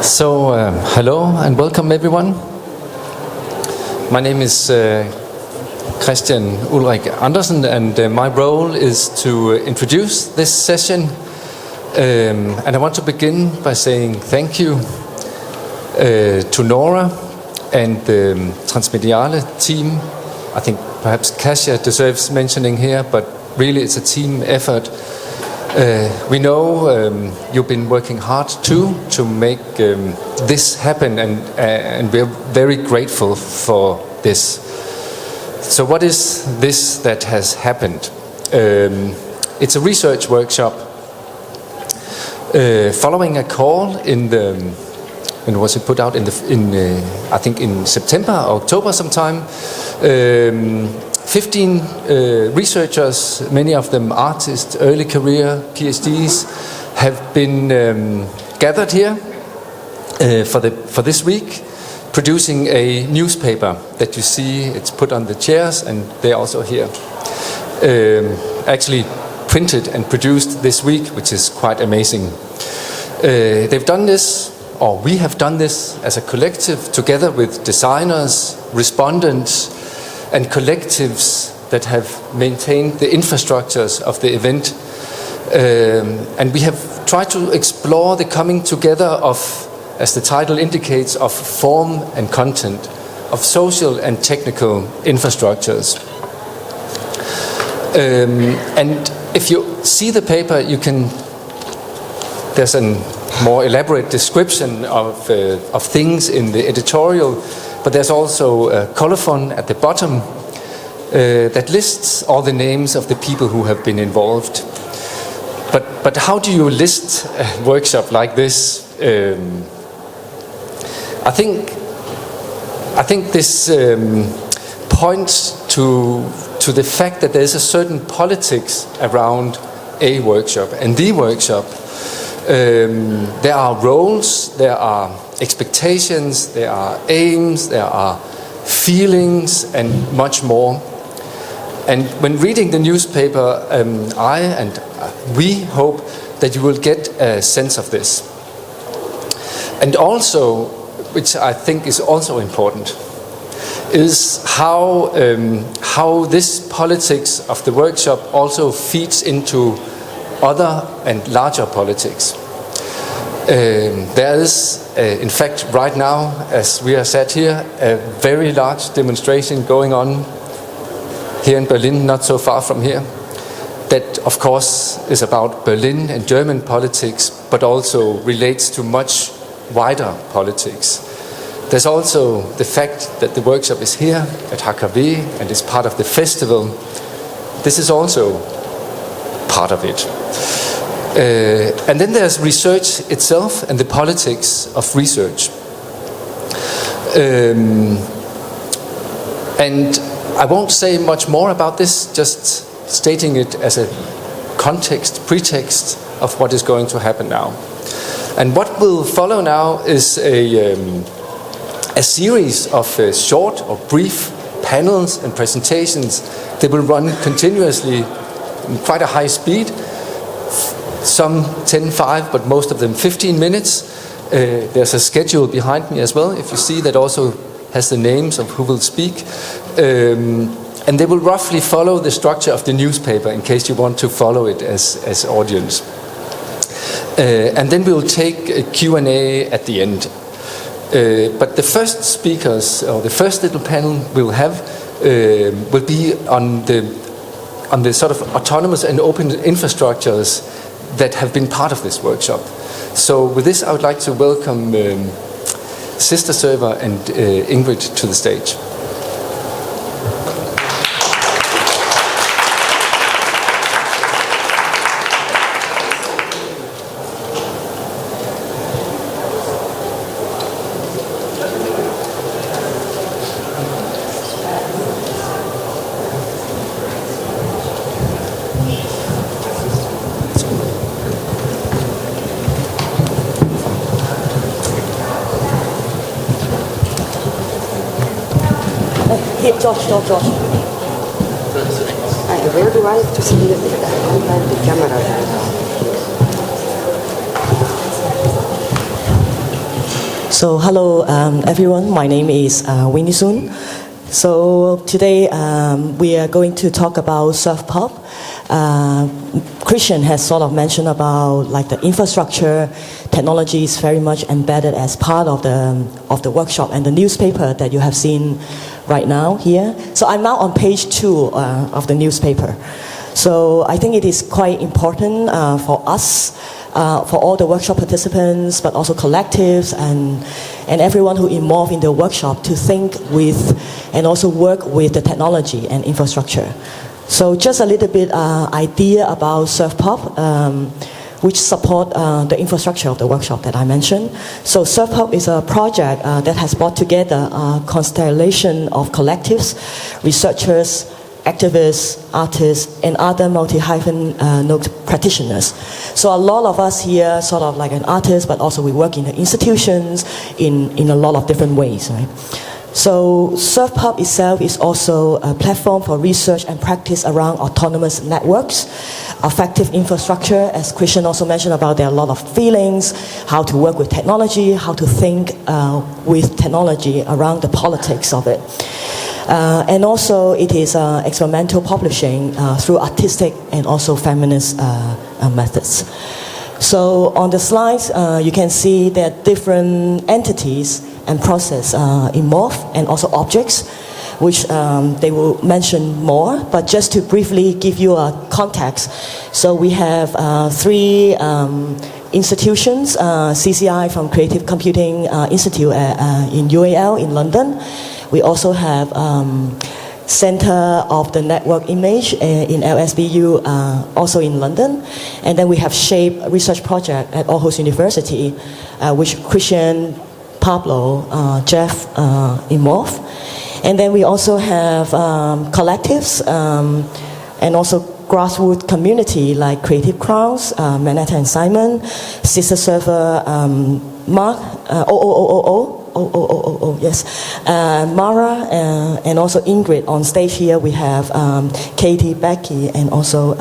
So, hello and welcome everyone. My name is Christian Ulrik Andersen, and my role is to introduce this session. And I want to begin by saying thank you to Nora and the transmediale team. I think perhaps Kasia deserves mentioning here, but really it's a team effort. We know you've been working hard too to make this happen, and we're very grateful for this. So what is this that has happened? It's a research workshop following a call in the, when was it put out, I think in September or October sometime. 15 researchers, many of them artists, early career PhDs, have been gathered here for this week, producing a newspaper that you see. It's put on the chairs, and they're also here. Actually printed and produced this week, which is quite amazing. They've done this, or we have done this as a collective, together with designers, respondents, and collectives that have maintained the infrastructures of the event. And we have tried to explore the coming together of, as the title indicates, of form and content, of social and technical infrastructures. And if you see the paper, you can, there's a more elaborate description of things in the editorial, but there's also a colophon at the bottom that lists all the names of the people who have been involved. But how do you list a workshop like this? I think this points to the fact that there's a certain politics around a workshop and the workshop. There are roles, there are expectations, there are aims, there are feelings, and much more. And when reading the newspaper, I and we hope that you will get a sense of this. And also, which I think is also important, is how this politics of the workshop also feeds into other and larger politics. There is, in fact, right now, as we are sat here, a very large demonstration going on here in Berlin, not so far from here, that of course is about Berlin and German politics, but also relates to much wider politics. There's also the fact that the workshop is here at HKV and is part of the festival. This is also part of it. And then there's research itself and the politics of research. And I won't say much more about this, just stating it as a context, pretext of what is going to happen now. And what will follow now is a series of short or brief panels and presentations that will run continuously in quite a high speed. Some 10-5, but most of them 15 minutes. There's a schedule behind me as well, if you see, that also has the names of who will speak. And they will roughly follow the structure of the newspaper, in case you want to follow it as audience. And then we'll take a Q&A at the end. But the first speakers, or the first little panel we'll have, will be on the sort of autonomous and open infrastructures that have been part of this workshop. So with this, I would like to welcome Sister Server and Ingrid to the stage. Josh. Where do I have to see the camera? So hello everyone, my name is Winnie Soon. So today we are going to talk about surf pop. Christian has sort of mentioned about like the infrastructure, technology is very much embedded as part of the workshop and the newspaper that you have seen right now here. So I'm now on page 2 of the newspaper. So I think it is quite important for us, for all the workshop participants, but also collectives and everyone who involved in the workshop to think with and also work with the technology and infrastructure. So just a little bit idea about surf pop, which support the infrastructure of the workshop that I mentioned. So surf pop is a project that has brought together a constellation of collectives, researchers, activists, artists, and other multi-hyphen practitioners. So a lot of us here sort of like an artist, but also we work in the institutions in a lot of different ways, right? So Surf Pub itself is also a platform for research and practice around autonomous networks, effective infrastructure, as Christian also mentioned about, there are a lot of feelings, how to work with technology, how to think with technology around the politics of it. And also it is experimental publishing through artistic and also feminist methods. So on the slides you can see that different entities and process involved and also objects, which they will mention more, but just to briefly give you a context. So we have 3 institutions, CCI from Creative Computing Institute in UAL in London. We also have Center of the Network Image in LSBU, also in London. And then we have SHAPE Research Project at Aarhus University, which Christian, Pablo, Jeff involved. And then we also have collectives and also grassroots community like Creative Crowds, Manetta and Simon, Sister Server, Mark, yes, Mara, and also Ingrid on stage here. We have Katie, Becky, and also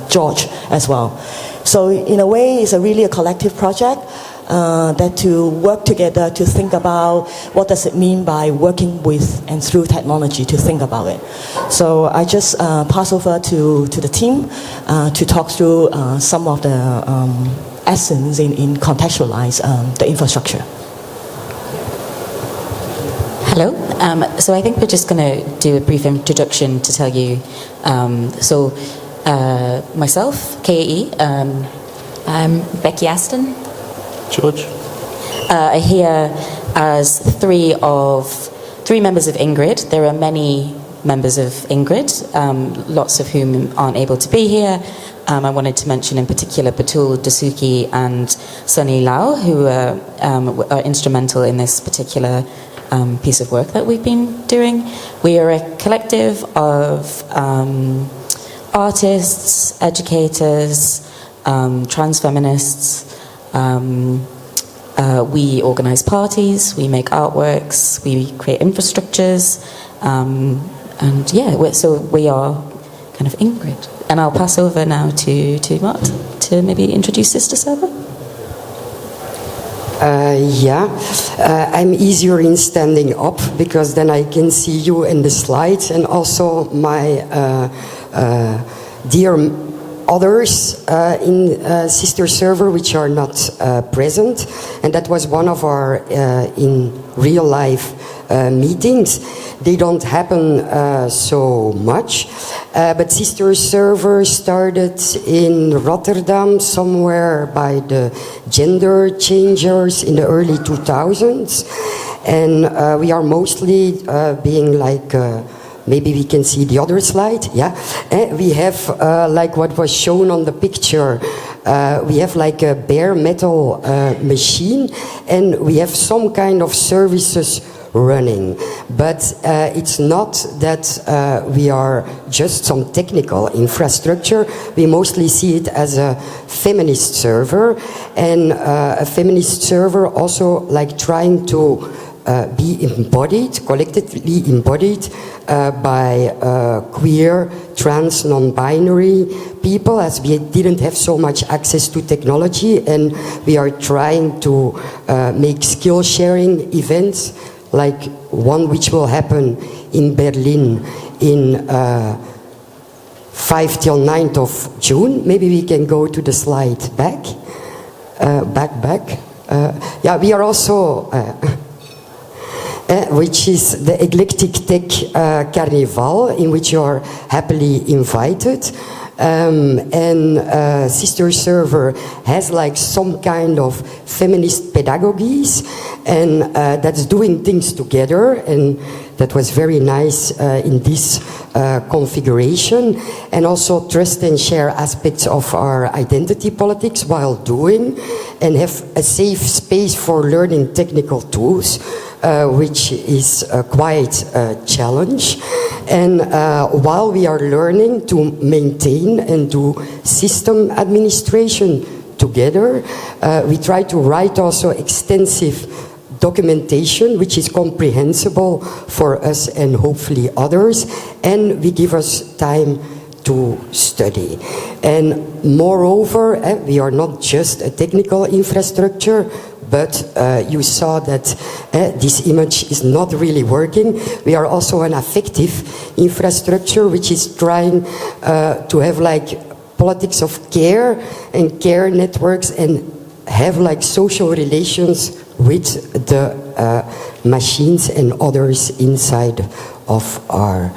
George as well. So in a way, it's really a collective project that to work together to think about what does it mean by working with and through technology to think about it. So I just pass over to the team to talk through some of the essence in contextualize the infrastructure. Hello. So I think we're just going to do a brief introduction to tell you. Myself, KAE. I'm Becky Aston. George. Here as three members of Ingrid. There are many members of Ingrid, lots of whom aren't able to be here. I wanted to mention in particular Batul Dasuki and Sunny Lau, who are instrumental in this particular piece of work that we've been doing. We are a collective of artists, educators, trans feminists. We organise parties, we make artworks, we create infrastructures, and yeah, so we are kind of Ingrid. And I'll pass over now to Mart to maybe introduce Sister Server. I'm easier in standing up because then I can see you in the slides, and also my dear others in Sister Server which are not present, and that was one of our in real life meetings. They don't happen so much, but Sister Server started in Rotterdam somewhere by the gender changers in the early 2000s, and we are mostly being like maybe we can see the other slide, yeah? We have, like what was shown on the picture, we have like a bare metal machine, and we have some kind of services running. But it's not that we are just some technical infrastructure. We mostly see it as a feminist server, and a feminist server also like trying to be embodied, collectively embodied by queer, trans, non-binary people, as we didn't have so much access to technology, and we are trying to make skill sharing events, like one which will happen in Berlin in 5 till 9th of June. Maybe we can go to the slide back. Yeah, we are also, which is the Eclectic Tech Carnival, in which you are happily invited. And Sister Server has like some kind of feminist pedagogies, and that's doing things together, and that was very nice in this configuration. And also trust and share aspects of our identity politics while doing, and have a safe space for learning technical tools, which is quite a challenge. And while we are learning to maintain and do system administration together, we try to write also extensive documentation which is comprehensible for us and hopefully others, and we give us time to study. And moreover, we are not just a technical infrastructure, but you saw that this image is not really working. We are also an affective infrastructure which is trying to have like politics of care and care networks, and have like social relations with the machines and others inside of our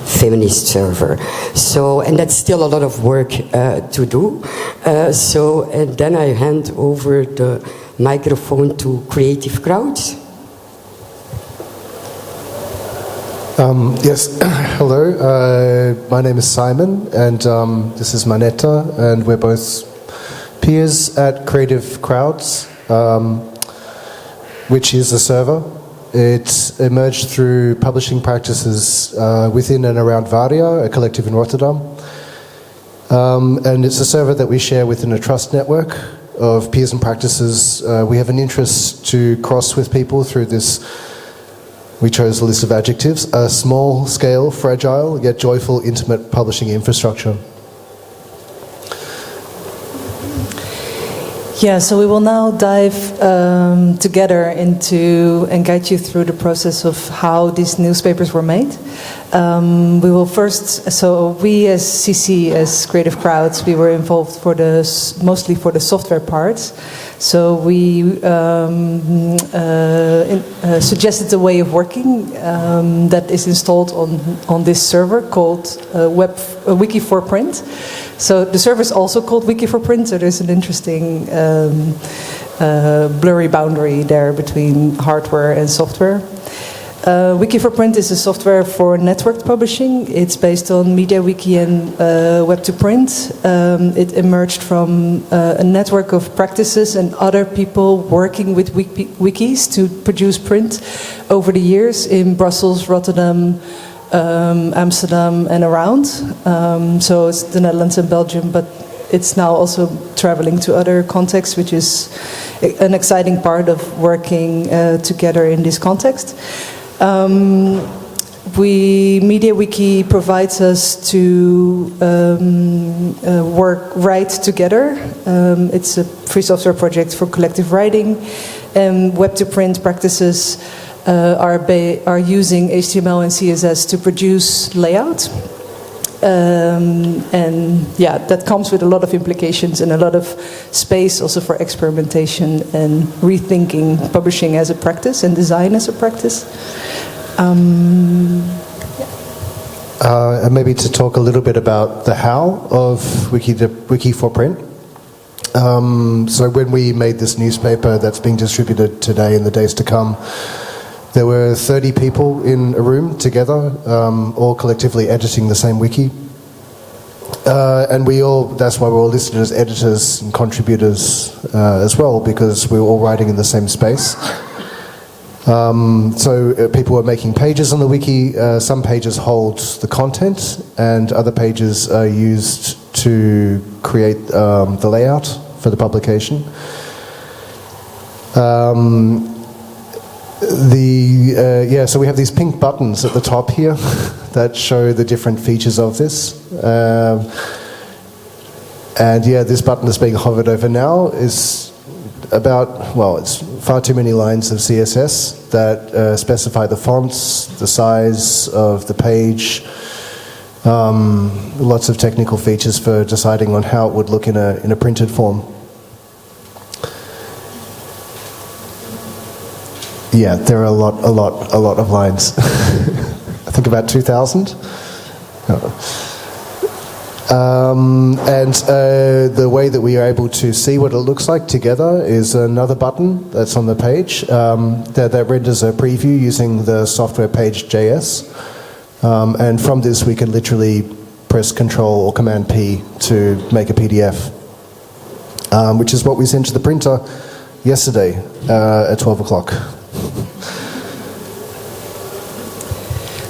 feminist server. So, and that's still a lot of work to do. And then I hand over the microphone to Creative Crowds. Yes, hello. My name is Simon, and this is Manetta, and we're both peers at Creative Crowds, which is a server. It emerged through publishing practices within and around Varia, a collective in Rotterdam. And it's a server that we share within a trust network of peers and practices. We have an interest to cross with people through this. We chose a list of adjectives: a small scale, fragile, yet joyful, intimate publishing infrastructure. Yeah, so we will now dive together into and guide you through the process of how these newspapers were made. We will first, so we as CC, as Creative Crowds, we were involved for mostly for the software parts. So we suggested a way of working that is installed on this server called Wiki for Print. So the server is also called Wiki for Print, so there's an interesting blurry boundary there between hardware and software. Wiki for Print is a software for networked publishing. It's based on MediaWiki and Web2Print. It emerged from a network of practices and other people working with wikis to produce print over the years in Brussels, Rotterdam, Amsterdam and around. So it's the Netherlands and Belgium, but it's now also traveling to other contexts, which is an exciting part of working together in this context. MediaWiki provides us to write together. It's a free software project for collective writing, and Web2Print practices are using HTML and CSS to produce layout. And yeah, that comes with a lot of implications and a lot of space also for experimentation and rethinking publishing as a practice and design as a practice. And maybe to talk a little bit about the how of Wiki for Print. So when we made this newspaper that's being distributed today and the days to come, there were 30 people in a room together, all collectively editing the same wiki. And that's why we're all listed as editors and contributors as well, because we were all writing in the same space. So people were making pages on the wiki. Some pages hold the content, and other pages are used to create the layout for the publication. So we have these pink buttons at the top here that show the different features of this. This button that's being hovered over now is it's far too many lines of CSS that specify the fonts, the size of the page, lots of technical features for deciding on how it would look in a printed form. Yeah, there are a lot of lines. I think about 2,000. The way that we are able to see what it looks like together is another button that's on the page that renders a preview using the software page.js. And from this we can literally press Control or Command P to make a PDF, which is what we sent to the printer yesterday at 12 o'clock.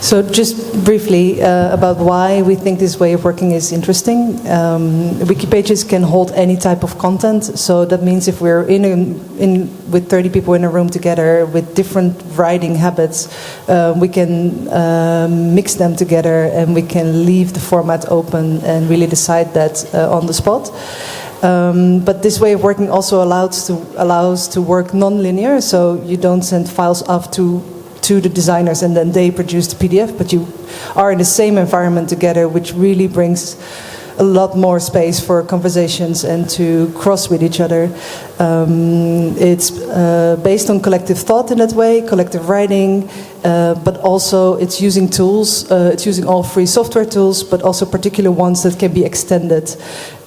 So just briefly about why we think this way of working is interesting. Wiki pages can hold any type of content. So that means if we're with 30 people in a room together with different writing habits, we can mix them together and we can leave the format open and really decide that on the spot. But this way of working also allows to work non-linear. So you don't send files off to the designers and then they produce the PDF, but you are in the same environment together, which really brings a lot more space for conversations and to cross with each other. It's based on collective thought in that way, collective writing, but also it's using tools. It's using all free software tools, but also particular ones that can be extended.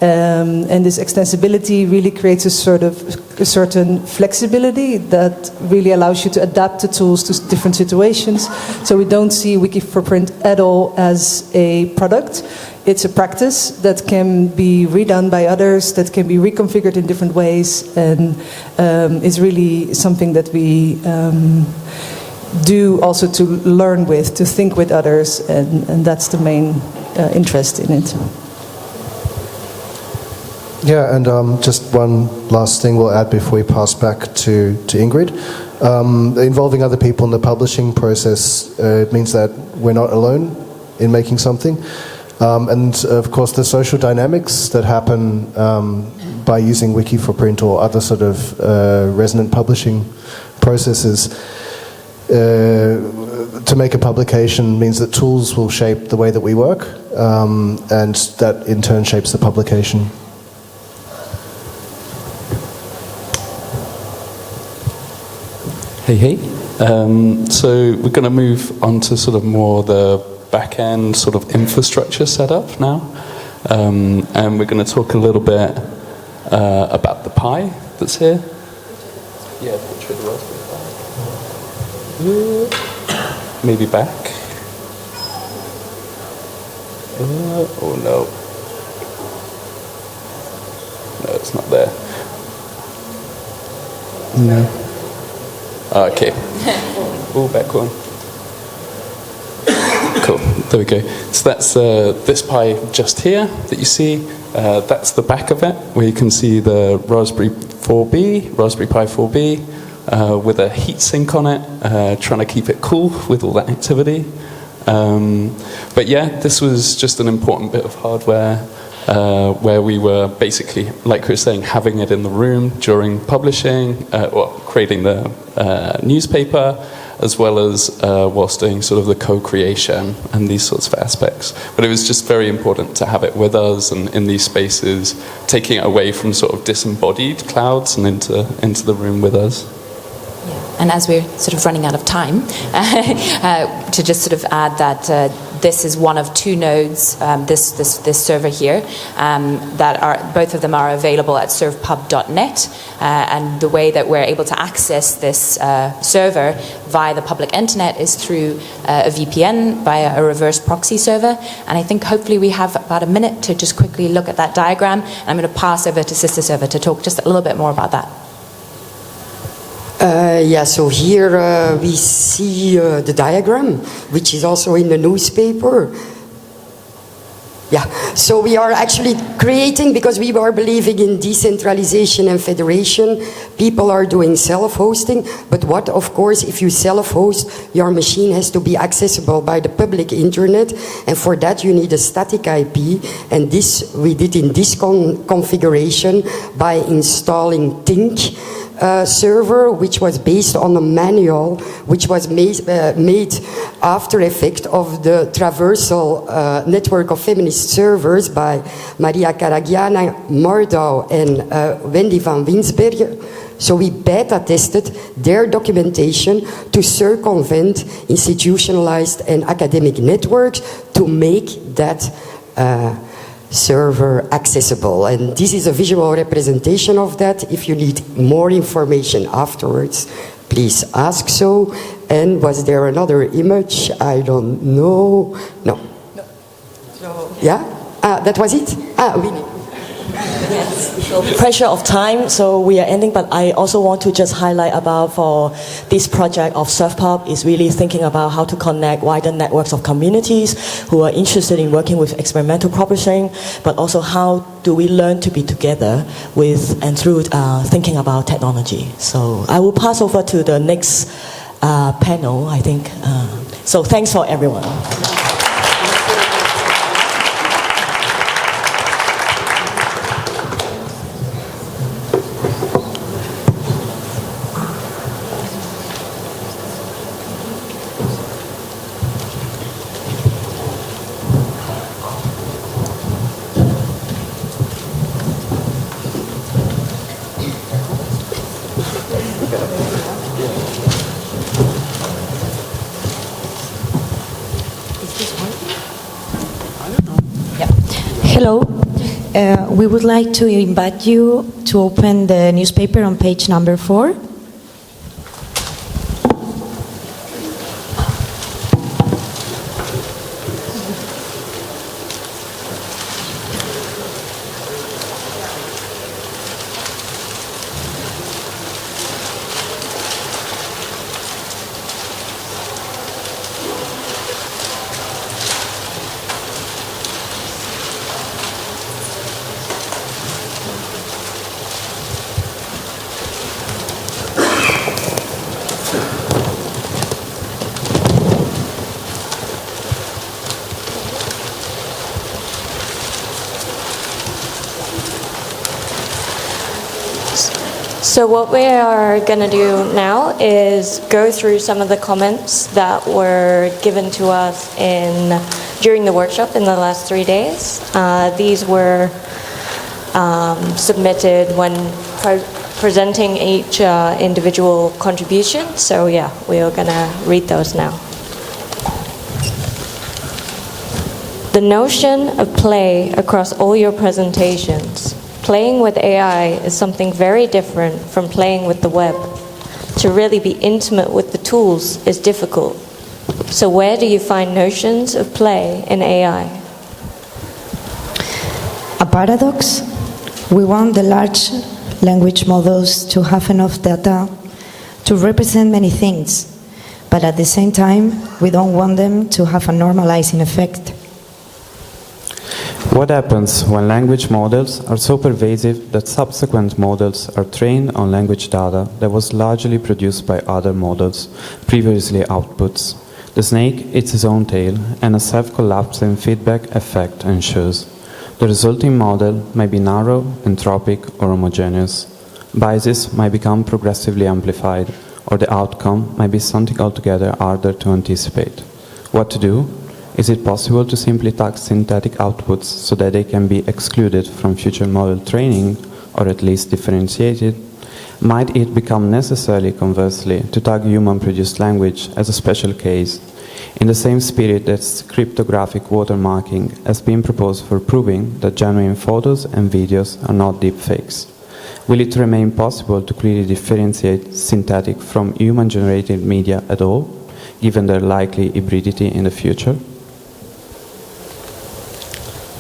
And this extensibility really creates a certain flexibility that really allows you to adapt the tools to different situations. So we don't see Wiki for Print at all as a product. It's a practice that can be redone by others, that can be reconfigured in different ways, and is really something that we do also to learn with, to think with others, and that's the main interest in it. Yeah, and just one last thing we'll add before we pass back to Ingrid. Involving other people in the publishing process, it means that we're not alone in making something. And of course the social dynamics that happen by using Wiki for Print or other sort of resonant publishing processes to make a publication means that tools will shape the way that we work, and that in turn shapes the publication. Hey. So we're going to move on to sort of more the back-end sort of infrastructure setup now. And we're going to talk a little bit about the Pi that's here. Yeah, picture of the Raspberry Pi. Maybe back. Oh no. No, it's not there. No. Okay. Oh, back one. Cool. There we go. So that's this Pi just here that you see. That's the back of it, where you can see the Raspberry Pi 4B, with a heatsink on it, trying to keep it cool with all that activity. But yeah, this was just an important bit of hardware where we were basically, like we were saying, having it in the room during publishing, or creating the newspaper, as well as whilst doing sort of the co-creation and these sorts of aspects. But it was just very important to have it with us and in these spaces, taking it away from sort of disembodied clouds and into the room with us. Yeah. And as we're sort of running out of time, to just sort of add that this is one of two nodes, this server here, that are, both of them are available at servpub.net, and the way that we're able to access this server via the public internet is through a VPN via a reverse proxy server. And I think hopefully we have about a minute to just quickly look at that diagram. And I'm going to pass over to Sister Server to talk just a little bit more about that. So here we see the diagram, which is also in the newspaper. Yeah, so we are actually creating, because we are believing in decentralization and federation, people are doing self-hosting, but what, of course, if you self-host, your machine has to be accessible by the public internet, and for that you need a static IP, and this we did in this configuration by installing Tink server, which was based on a manual which was made after effect of the traversal network of feminist servers by Maria Caragiana, Mordau and Wendy van Winsberger. So we beta tested their documentation to circumvent institutionalized and academic networks to make that server accessible. And this is a visual representation of that. If you need more information afterwards, please ask so. And was there another image? I don't know. No. Yeah? That was it? We need. Yes. So pressure of time, so we are ending, but I also want to just highlight about for this project of SurfPub is really thinking about how to connect wider networks of communities who are interested in working with experimental publishing, but also how do we learn to be together with and through thinking about technology. So I will pass over to the next panel, I think. So thanks for everyone. Hello. We would like to invite you to open the newspaper on page number 4. So what we are going to do now is go through some of the comments that were given to us during the workshop in the last 3 days. These were submitted when presenting each individual contribution. So yeah, we are going to read those now. The notion of play across all your presentations. Playing with AI is something very different from playing with the web. To really be intimate with the tools is difficult. So where do you find notions of play in AI? A paradox. We want the large language models to have enough data to represent many things, but at the same time, we don't want them to have a normalizing effect. What happens when language models are so pervasive that subsequent models are trained on language data that was largely produced by other models, previously outputs? The snake eats its own tail, and a self-collapsing feedback effect ensues. The resulting model may be narrow, entropic, or homogeneous. Biases might become progressively amplified, or the outcome might be something altogether harder to anticipate. What to do? Is it possible to simply tag synthetic outputs so that they can be excluded from future model training, or at least differentiated? Might it become necessary, conversely, to tag human-produced language as a special case, in the same spirit that cryptographic watermarking has been proposed for proving that genuine photos and videos are not deepfakes? Will it remain possible to clearly differentiate synthetic from human-generated media at all, given their likely hybridity in the future?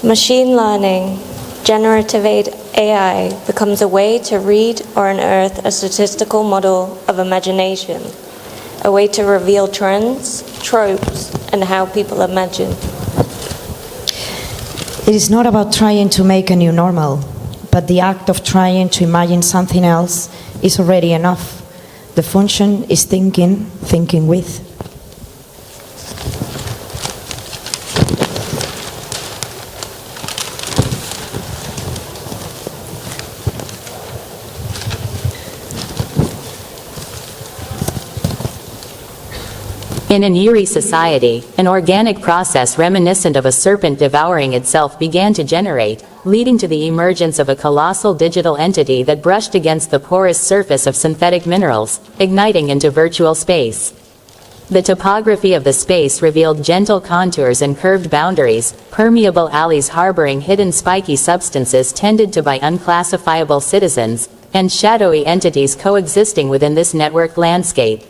Machine learning, generative AI, becomes a way to read or unearth a statistical model of imagination, a way to reveal trends, tropes, and how people imagine. It is not about trying to make a new normal, but the act of trying to imagine something else is already enough. The function is thinking with. In an eerie society, an organic process reminiscent of a serpent devouring itself began to generate, leading to the emergence of a colossal digital entity that brushed against the porous surface of synthetic minerals, igniting into virtual space. The topography of the space revealed gentle contours and curved boundaries, permeable alleys harboring hidden spiky substances tended to by unclassifiable citizens, and shadowy entities coexisting within this networked landscape.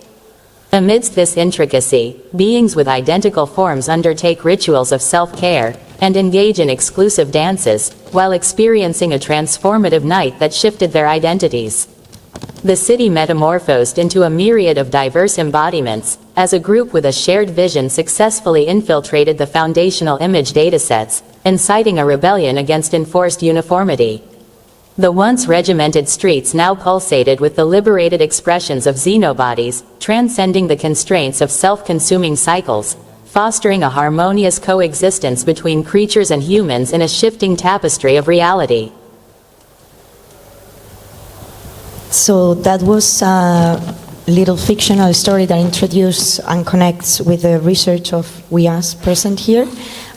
Amidst this intricacy, beings with identical forms undertake rituals of self-care, and engage in exclusive dances, while experiencing a transformative night that shifted their identities. The city metamorphosed into a myriad of diverse embodiments, as a group with a shared vision successfully infiltrated the foundational image datasets, inciting a rebellion against enforced uniformity. The once regimented streets now pulsated with the liberated expressions of xenobodies, transcending the constraints of self-consuming cycles, fostering a harmonious coexistence between creatures and humans in a shifting tapestry of reality. So that was a little fictional story that introduces and connects with the research of we as present here.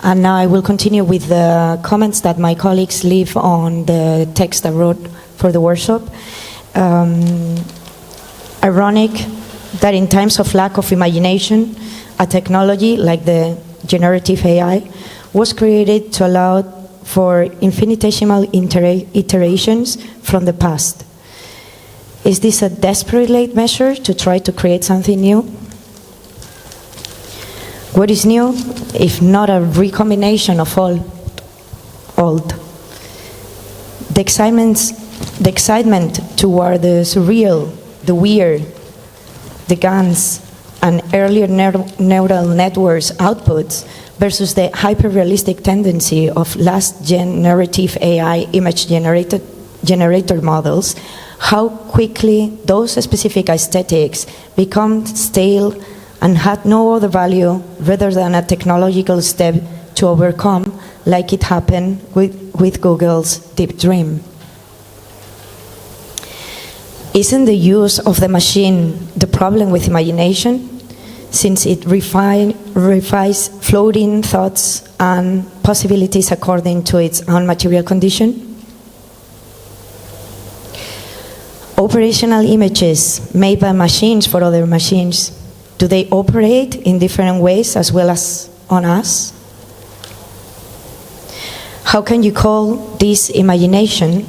And now I will continue with the comments that my colleagues leave on the text I wrote for the workshop. Ironic that in times of lack of imagination, a technology like the generative AI was created to allow for infinitesimal iterations from the past. Is this a desperate late measure to try to create something new? What is new, if not a recombination of all old? The excitement toward the surreal, the weird, the guns, and earlier neural networks outputs versus the hyper-realistic tendency of last generative AI image generator models, how quickly those specific aesthetics become stale and had no other value rather than a technological step to overcome, like it happened with Google's Deep Dream. Isn't the use of the machine the problem with imagination, since it refines floating thoughts and possibilities according to its own material condition? Operational images made by machines for other machines, do they operate in different ways as well as on us? How can you call this imagination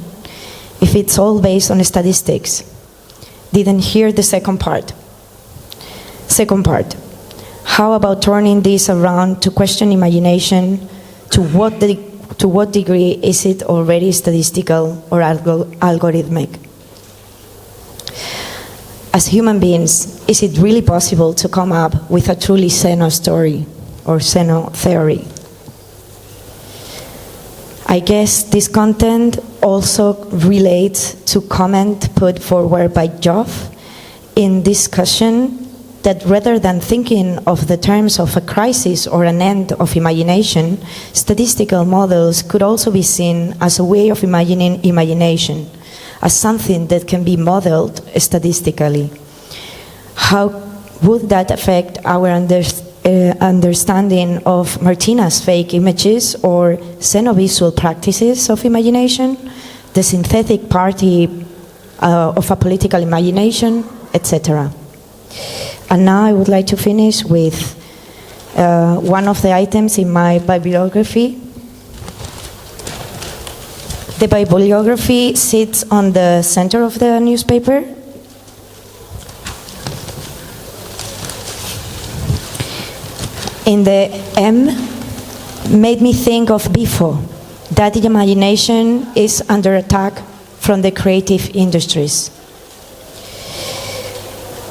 if it's all based on statistics? Didn't hear the second part. Second part, how about turning this around to question imagination? To what degree is it already statistical or algorithmic? As human beings, is it really possible to come up with a truly Xeno story or Xeno theory? I guess this content also relates to comment put forward by Geoff in discussion that rather than thinking of the terms of a crisis or an end of imagination, statistical models could also be seen as a way of imagining imagination, as something that can be modeled statistically. How would that affect our understanding of Martyna's fake images or xenovisual practices of imagination, the synthetic party of a political imagination, etc.? And now I would like to finish with one of the items in my bibliography. The bibliography sits on the center of the newspaper. In the M, made me think of before, that the imagination is under attack from the creative industries.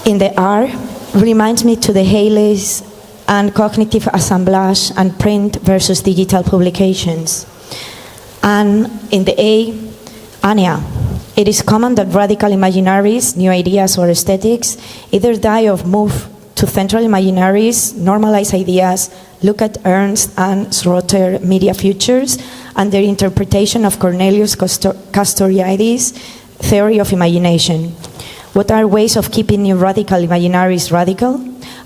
In the R, reminds me to the Haley's and cognitive assemblage and print versus digital publications. And in the A, Anya. It is common that radical imaginaries, new ideas or aesthetics, either die or move to central imaginaries, normalize ideas, look at Ernst and Schroeter media futures, and their interpretation of Cornelius Castoriadis' theory of imagination. What are ways of keeping new radical imaginaries radical?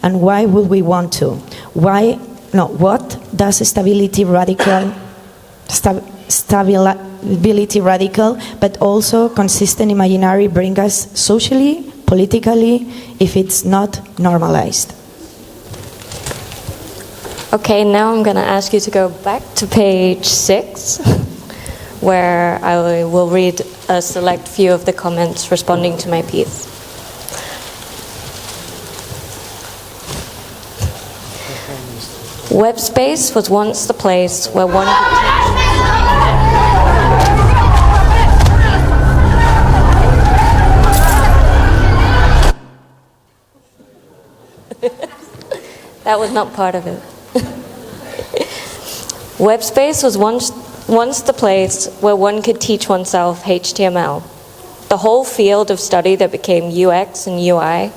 And why would we want to? What does stability radical, but also consistent imaginary bring us socially, politically, if it's not normalized? Okay, now I'm going to ask you to go back to page 6, where I will read a select few of the comments responding to my piece. Web space was once the place where one That was not part of it. Web space was once the place where one could teach oneself HTML. The whole field of study that became UX and UI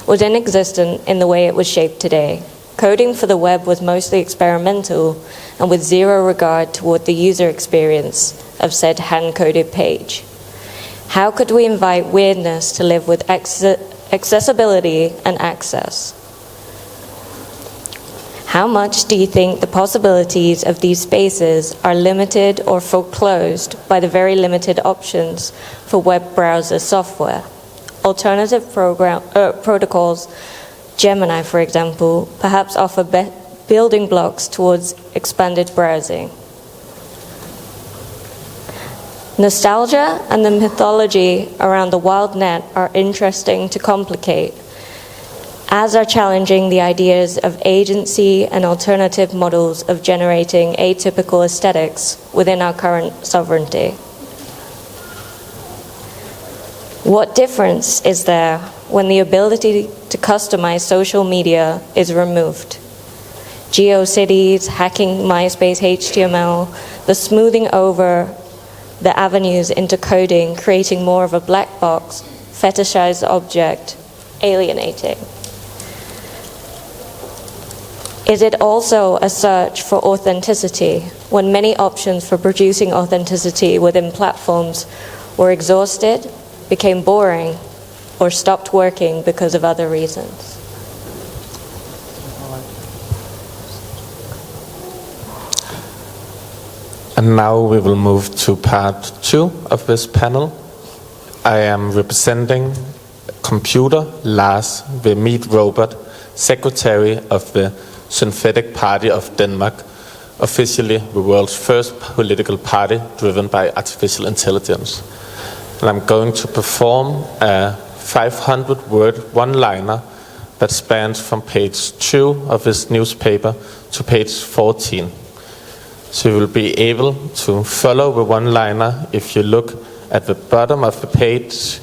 was inexistent in the way it was shaped today. Coding for the web was mostly experimental and with zero regard toward the user experience of said hand-coded page. How could we invite weirdness to live with accessibility and access? How much do you think the possibilities of these spaces are limited or foreclosed by the very limited options for web browser software? Alternative protocols, Gemini for example, perhaps offer building blocks towards expanded browsing. Nostalgia and the mythology around the wild net are interesting to complicate, as are challenging the ideas of agency and alternative models of generating atypical aesthetics within our current sovereignty. What difference is there when the ability to customize social media is removed? GeoCities, hacking MySpace HTML, the smoothing over the avenues into coding, creating more of a black box, fetishized object, alienating. Is it also a search for authenticity when many options for producing authenticity within platforms were exhausted, became boring, or stopped working because of other reasons? And now we will move to part 2 of this panel. I am representing computer Lars, the meat robot, secretary of the Synthetic Party of Denmark, officially the world's first political party driven by artificial intelligence. And I'm going to perform a 500-word one-liner that spans from page 2 of this newspaper to page 14. So you will be able to follow the one-liner if you look at the bottom of the page.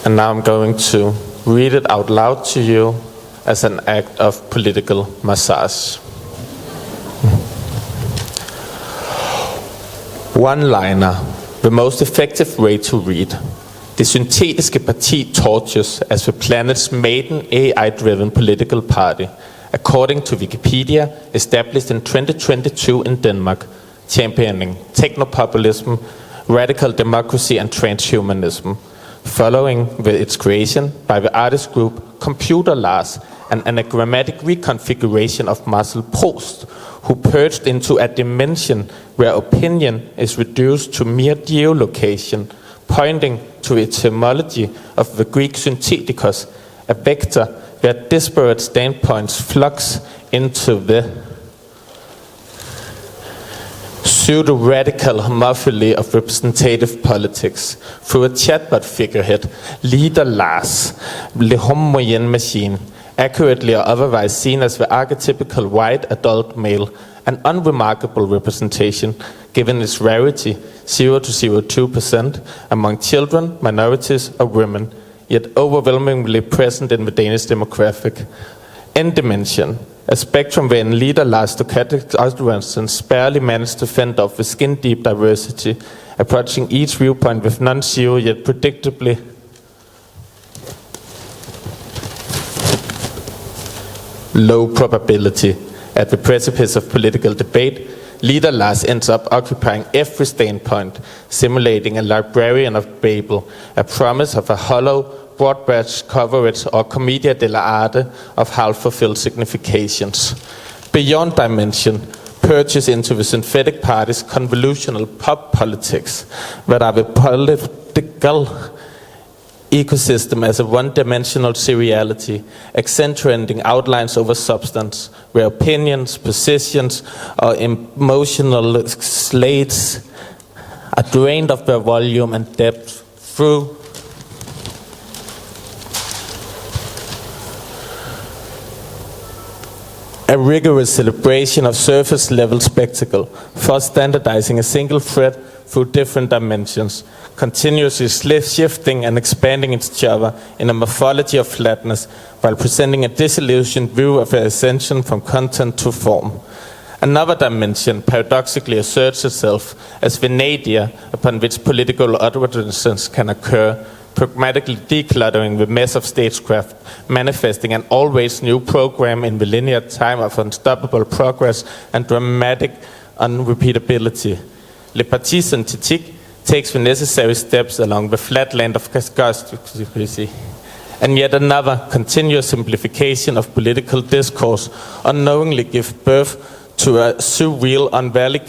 And now I'm going to read it out loud to you as an act of political massage. One-liner, the most effective way to read. Det syntetiske parti tortures as the planet's maiden AI-driven political party, according to Wikipedia, established in 2022 in Denmark, championing technopopulism, radical democracy and transhumanism. Following its creation by the artist group Computer Lars, an anagrammatic reconfiguration of Marcel Proust, who purged into a dimension where opinion is reduced to mere geolocation, pointing to the etymology of the Greek synthetikos, a vector where disparate standpoints flux into the pseudo-radical homophily of representative politics through a chatbot figurehead, leader Lars, the homogen machine, accurately or otherwise seen as the archetypical white adult male, an unremarkable representation given its rarity, 0 to 0.2%, among children, minorities or women, yet overwhelmingly present in the Danish demographic. End dimension, A spectrum where in leader lies stochastic utterances barely manage to fend off with skin-deep diversity, approaching each viewpoint with non-zero yet predictably low probability. At the precipice of political debate, leader Lars ends up occupying every standpoint, simulating a librarian of Babel, a promise of a hollow, broad-brush coverage or commedia dell'arte of half-fulfilled significations. Beyond dimension, purchase into the synthetic party's convolutional pop politics, that are the political ecosystem as a one-dimensional seriality, accentuating outlines over substance, where opinions, positions, or emotional slates are drained of their volume and depth through a rigorous celebration of surface-level spectacle, for standardizing a single thread through different dimensions, continuously shifting and expanding each other in a morphology of flatness, while presenting a disillusioned view of the ascension from content to form. Another dimension paradoxically asserts itself as the nadir upon which political utterances can occur, pragmatically decluttering the mess of stagecraft, manifesting an always new program in the linear time of unstoppable progress and dramatic unrepeatability. Le Parti Synthétique takes the necessary steps along the flat land of Biscossi, and yet another continuous simplification of political discourse unknowingly gives birth to a surreal unveiling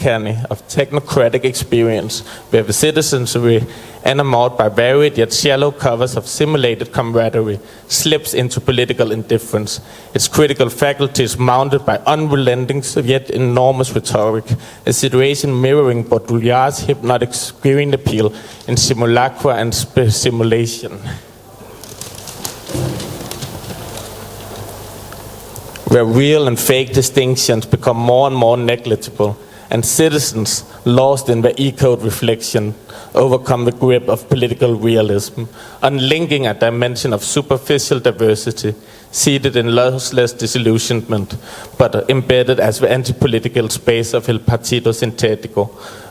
of technocratic experience, where the citizenry, enamored by varied yet shallow covers of simulated camaraderie, slips into political indifference, its critical faculties mounted by unrelenting yet enormous rhetoric, a situation mirroring Baudrillard's hypnotic screen appeal in Simulacra and Simulation, where real and fake distinctions become more and more negligible, and citizens, lost in their echoed reflection, overcome the grip of political realism, unlinking a dimension of superficial diversity, seated in lossless disillusionment, but embedded as the anti-political space of El Partido Sintético,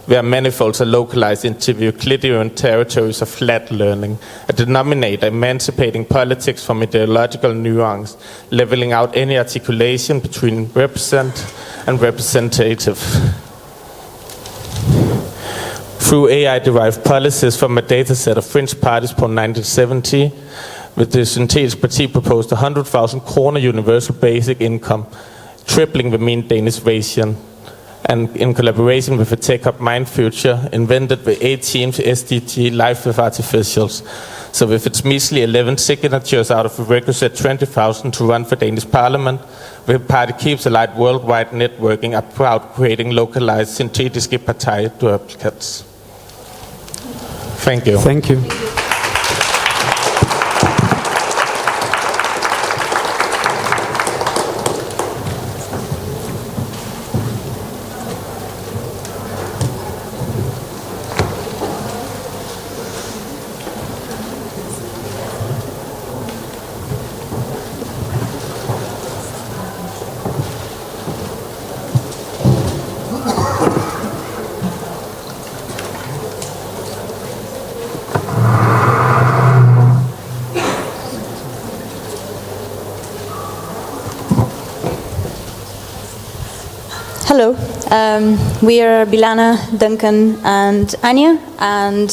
where manifolds are localized into the Euclidean territories of flat learning, a denominator emancipating politics from ideological nuance, leveling out any articulation between represent and representative. Through AI-derived policies from a dataset of fringe parties from 1970, with the Synthetisk Parti proposed 100,000 kroner universal basic income, tripling the mean Danish ration, and in collaboration with the Tech Hub Mind Future, invented the 18th SDG Life with Artificials. So with its measly 11 signatures out of the requisite 20,000 to run for Danish Parliament, the party keeps alive worldwide networking about creating localized Synthetiske Partei duplicates. Thank you. Thank you. Hello, we are Bilyana, Duncan and Anya, and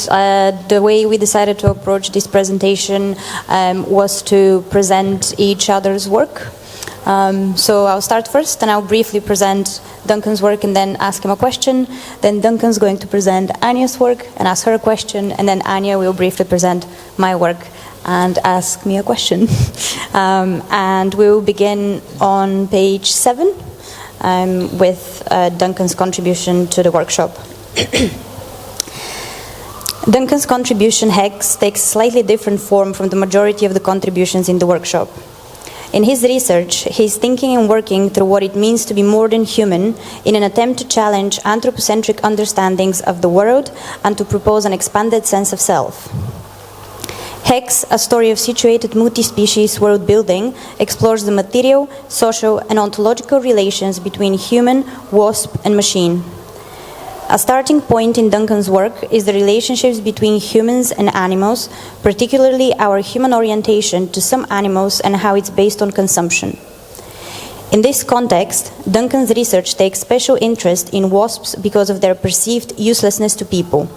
the way we decided to approach this presentation was to present each other's work. So I'll start first and I'll briefly present Duncan's work and then ask him a question. Then Duncan's going to present Anya's work and ask her a question, and then Anya will briefly present my work and ask me a question. And we will begin on page 7. With Duncan's contribution to the workshop. Duncan's contribution hex takes a slightly different form from the majority of the contributions in the workshop. In his research, he's thinking and working through what it means to be more than human in an attempt to challenge anthropocentric understandings of the world and to propose an expanded sense of self. Hex, a story of situated multi-species world building, explores the material, social and ontological relations between human, wasp and machine. A starting point in Duncan's work is the relationships between humans and animals, particularly our human orientation to some animals and how it's based on consumption. In this context, Duncan's research takes special interest in wasps because of their perceived uselessness to people.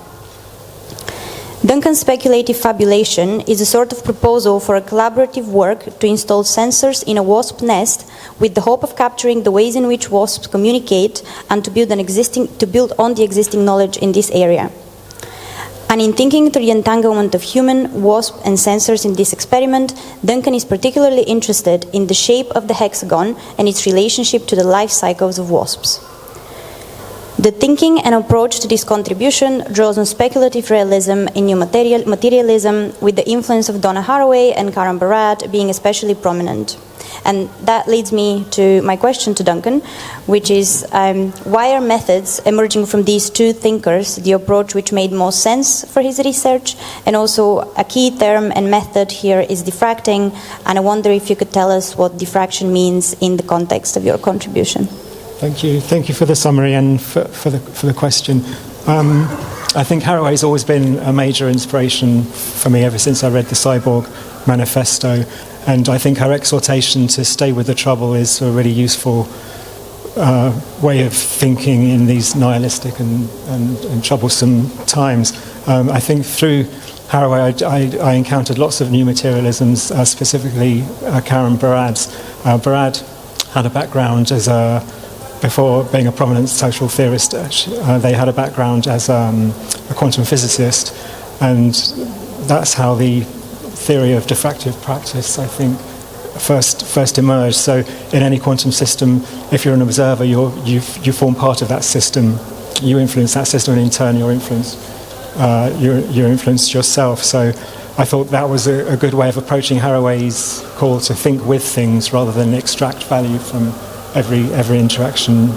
Duncan's speculative fabulation is a sort of proposal for a collaborative work to install sensors in a wasp nest with the hope of capturing the ways in which wasps communicate and to build on the existing knowledge in this area. And in thinking through the entanglement of human, wasp and sensors in this experiment, Duncan is particularly interested in the shape of the hexagon and its relationship to the life cycles of wasps. The thinking and approach to this contribution draws on speculative realism and new materialism, with the influence of Donna Haraway and Karen Barad being especially prominent. And that leads me to my question to Duncan, which is why are methods emerging from these two thinkers the approach which made most sense for his research? And also a key term and method here is diffracting, and I wonder if you could tell us what diffraction means in the context of your contribution. Thank you for the summary and for the question. I think Haraway's always been a major inspiration for me ever since I read the Cyborg Manifesto, and I think her exhortation to stay with the trouble is a really useful way of thinking in these nihilistic and troublesome times. I think through Haraway I encountered lots of new materialisms, specifically Karen Barad's. Barad had a background as before being a prominent social theorist, they had a background as a quantum physicist, and that's how the theory of diffractive practice, I think, first emerged. So in any quantum system, if you're an observer, you form part of that system. You influence that system, and in turn you're influenced yourself. So I thought that was a good way of approaching Haraway's call to think with things rather than extract value from every interaction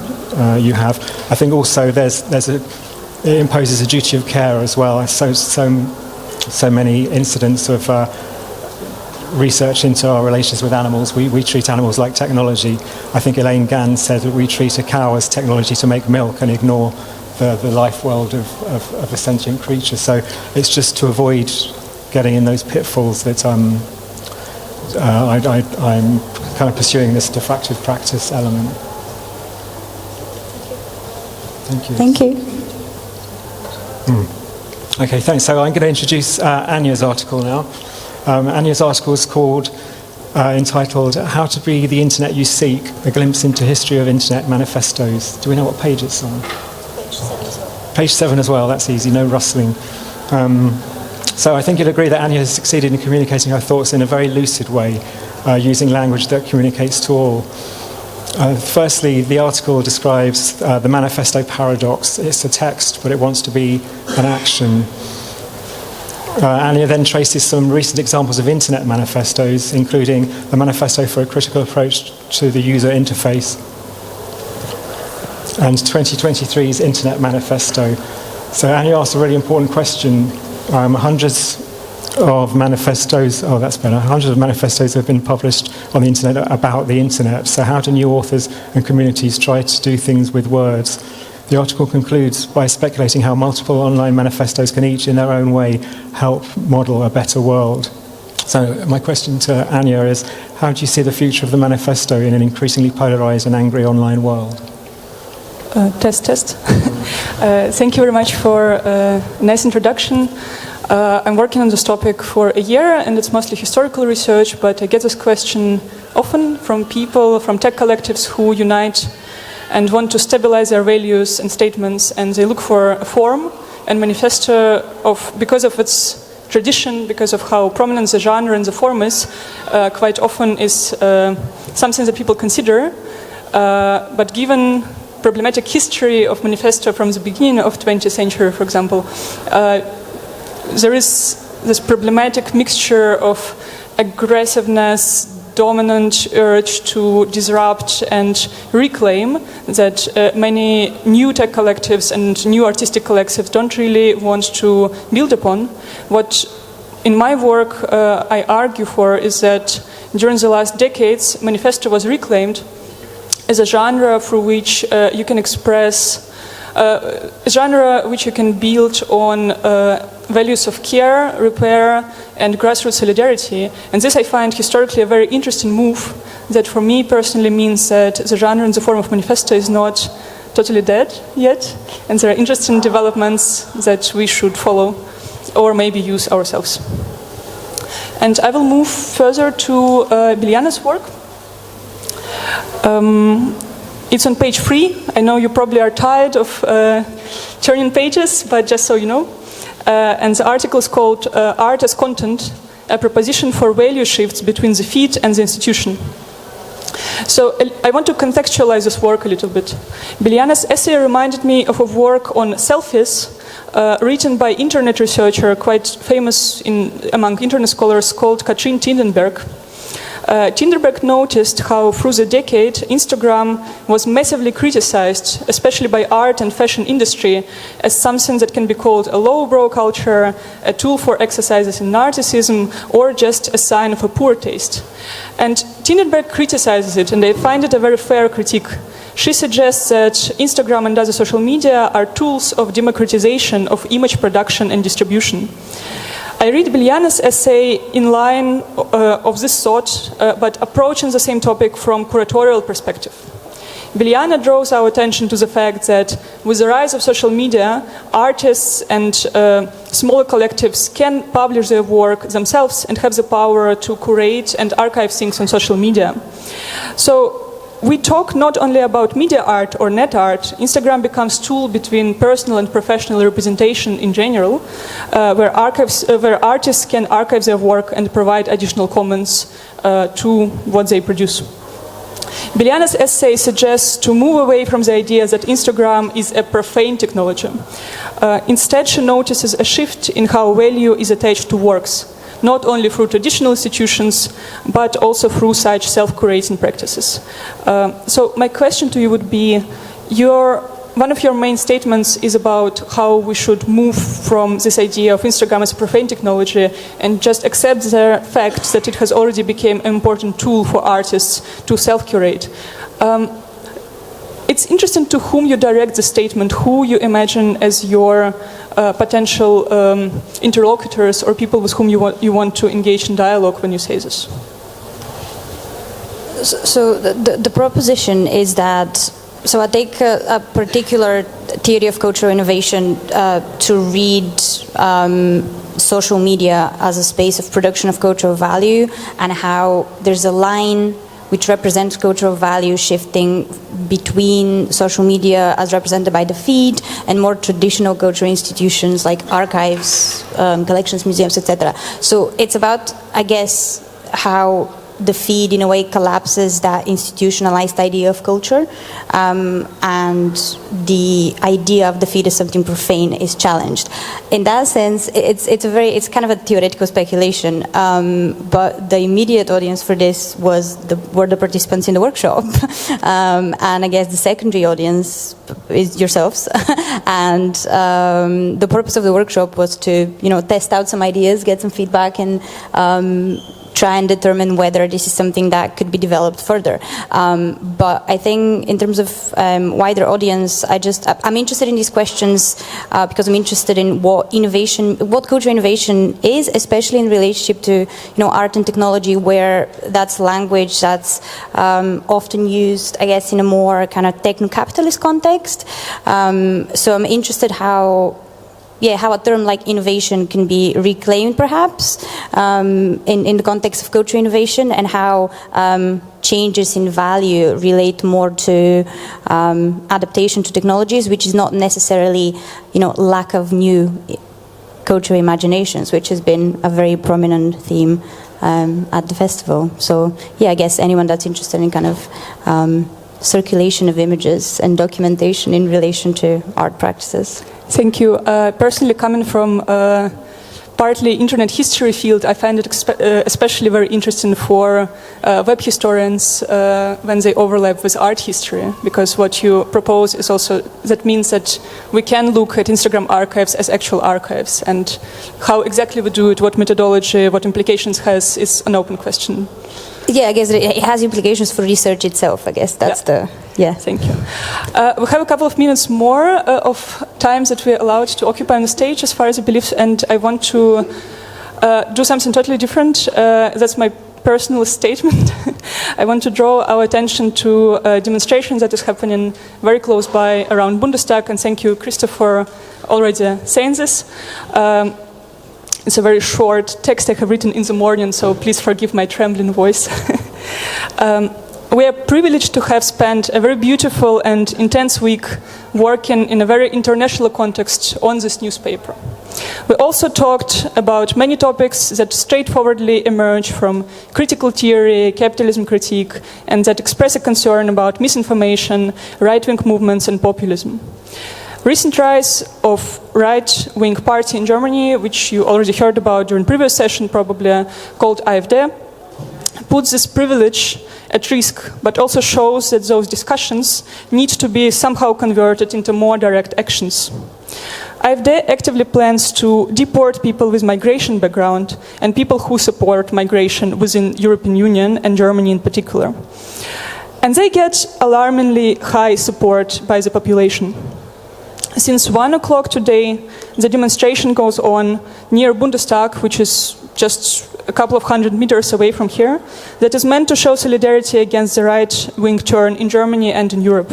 you have. I think also it imposes a duty of care as well. So many incidents of research into our relations with animals. We treat animals like technology. I think Elaine Gans said that we treat a cow as technology to make milk and ignore the life world of a sentient creature. So it's just to avoid getting in those pitfalls that I'm kind of pursuing this diffractive practice element. Thank you. Thank you. Okay, thanks. So I'm going to introduce Anya's article now. Anya's article is entitled "How to Be the Internet You Seek: A Glimpse into History of Internet Manifestos." Do we know what page it's on? Page 7 as well. Page 7 as well. That's easy. No rustling. So I think you'll agree that Anya has succeeded in communicating her thoughts in a very lucid way, using language that communicates to all. Firstly, the article describes the manifesto paradox. It's a text, but it wants to be an action. Anya then traces some recent examples of internet manifestos, including the Manifesto for a Critical Approach to the User Interface and 2023's Internet Manifesto. So Anya asked a really important question. Hundreds of manifestos have been published on the internet about the internet. So how do new authors and communities try to do things with words? The article concludes by speculating how multiple online manifestos can each, in their own way, help model a better world. So my question to Anya is, how do you see the future of the manifesto in an increasingly polarized and angry online world? Test. Thank you very much for a nice introduction. I'm working on this topic for a year, and it's mostly historical research, but I get this question often from people, from tech collectives who unite and want to stabilize their values and statements, and they look for a form and manifesto because of its tradition, because of how prominent the genre and the form is, quite often is something that people consider, but given problematic history of manifesto from the beginning of 20th century, for example, there is this problematic mixture of aggressiveness, dominant urge to disrupt and reclaim that many new tech collectives and new artistic collectives don't really want to build upon. What in my work, I argue for is that during the last decades, manifesto was reclaimed as a genre through which you can express, a genre which you can build on values of care, repair, and grassroots solidarity. And this I find historically a very interesting move that for me personally means that the genre in the form of manifesto is not totally dead yet, and there are interesting developments that we should follow or maybe use ourselves. And I will move further to Bilyana's work. It's on page 3. I know you probably are tired of turning pages, but just so you know. And the article is called Art as Content, a proposition for value shifts between the feed and the institution. So I want to contextualize this work a little bit. Bilyana's essay reminded me of a work on selfies written by internet researcher, quite famous among internet scholars, called Cacini Tinderberg. Tinderberg noticed how through the decade Instagram was massively criticized, especially by art and fashion industry, as something that can be called a lowbrow culture, a tool for exercises in narcissism, or just a sign of a poor taste. And Tinderberg criticizes it, and I find it a very fair critique. She suggests that Instagram and other social media are tools of democratization of image production and distribution. I read Bilyana's essay in line of this thought, but approaching the same topic from curatorial perspective. Bilyana draws our attention to the fact that with the rise of social media, artists and smaller collectives can publish their work themselves and have the power to curate and archive things on social media. So we talk not only about media art or net art. Instagram becomes a tool between personal and professional representation in general, where artists can archive their work and provide additional comments to what they produce. Bilyana's essay suggests to move away from the idea that Instagram is a profane technology. Instead, she notices a shift in how value is attached to works, not only through traditional institutions, but also through such self-curating practices. So my question to you would be, one of your main statements is about how we should move from this idea of Instagram as a profane technology and just accept the fact that it has already become an important tool for artists to self-curate. It's interesting to whom you direct the statement, who you imagine as your potential interlocutors or people with whom you want to engage in dialogue when you say this. So the proposition is that, so I take a particular theory of cultural innovation to read social media as a space of production of cultural value, and how there's a line which represents cultural value shifting between social media as represented by the feed and more traditional cultural institutions like archives, collections, museums, etc. So it's about, I guess, how the feed in a way collapses that institutionalized idea of culture, and the idea of the feed as something profane is challenged. In that sense, it's kind of a theoretical speculation, but the immediate audience for this were the participants in the workshop, and I guess the secondary audience is yourselves. And the purpose of the workshop was to test out some ideas, get some feedback, and try and determine whether this is something that could be developed further. But I think in terms of wider audience, I'm interested in these questions because I'm interested in what cultural innovation is, especially in relationship to art and technology, where that's language that's often used, I guess, in a more kind of techno-capitalist context. So I'm interested how a term like innovation can be reclaimed, perhaps, in the context of cultural innovation, and how changes in value relate more to adaptation to technologies, which is not necessarily, lack of new cultural imaginations, which has been a very prominent theme at the festival. So, I guess anyone that's interested in kind of circulation of images and documentation in relation to art practices. Thank you. Personally, coming from partly internet history field, I find it especially very interesting for web historians when they overlap with art history, because what you propose is also, that means that we can look at Instagram archives as actual archives, and how exactly we do it, what methodology, what implications has, is an open question. Yeah, I guess it has implications for research itself, I guess that's Thank you. We have a couple of minutes more of time that we're allowed to occupy on the stage, as far as I believe, and I want to do something totally different. That's my personal statement. I want to draw our attention to a demonstration that is happening very close by around Bundestag, and thank you, Christopher, for already saying this. It's a very short text I have written in the morning, so please forgive my trembling voice. We are privileged to have spent a very beautiful and intense week working in a very international context on this newspaper. We also talked about many topics that straightforwardly emerge from critical theory, capitalism critique, and that express a concern about misinformation, right-wing movements, and populism. Recent rise of right-wing party in Germany, which you already heard about during previous session, probably called AfD, puts this privilege at risk, but also shows that those discussions need to be somehow converted into more direct actions. AfD actively plans to deport people with migration background and people who support migration within European Union and Germany in particular. And they get alarmingly high support by the population. Since 1 o'clock today, the demonstration goes on near Bundestag, which is just a couple of 100 meters away from here, that is meant to show solidarity against the right-wing turn in Germany and in Europe.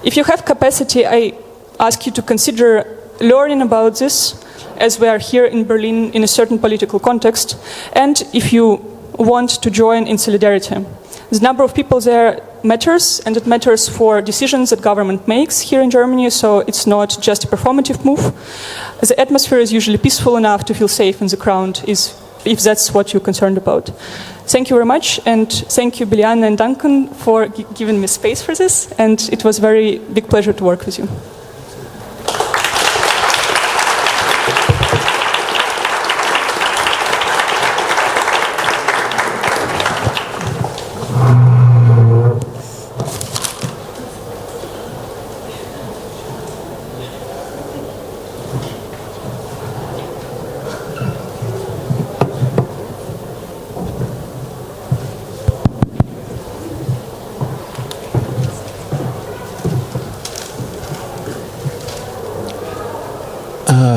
If you have capacity, I ask you to consider learning about this, as we are here in Berlin in a certain political context, and if you want to join in solidarity. The number of people there matters, and it matters for decisions that government makes here in Germany, so it's not just a performative move. The atmosphere is usually peaceful enough to feel safe in the crowd, if that's what you're concerned about. Thank you very much, and thank you, Bilyana and Duncan, for giving me space for this, and it was a very big pleasure to work with you.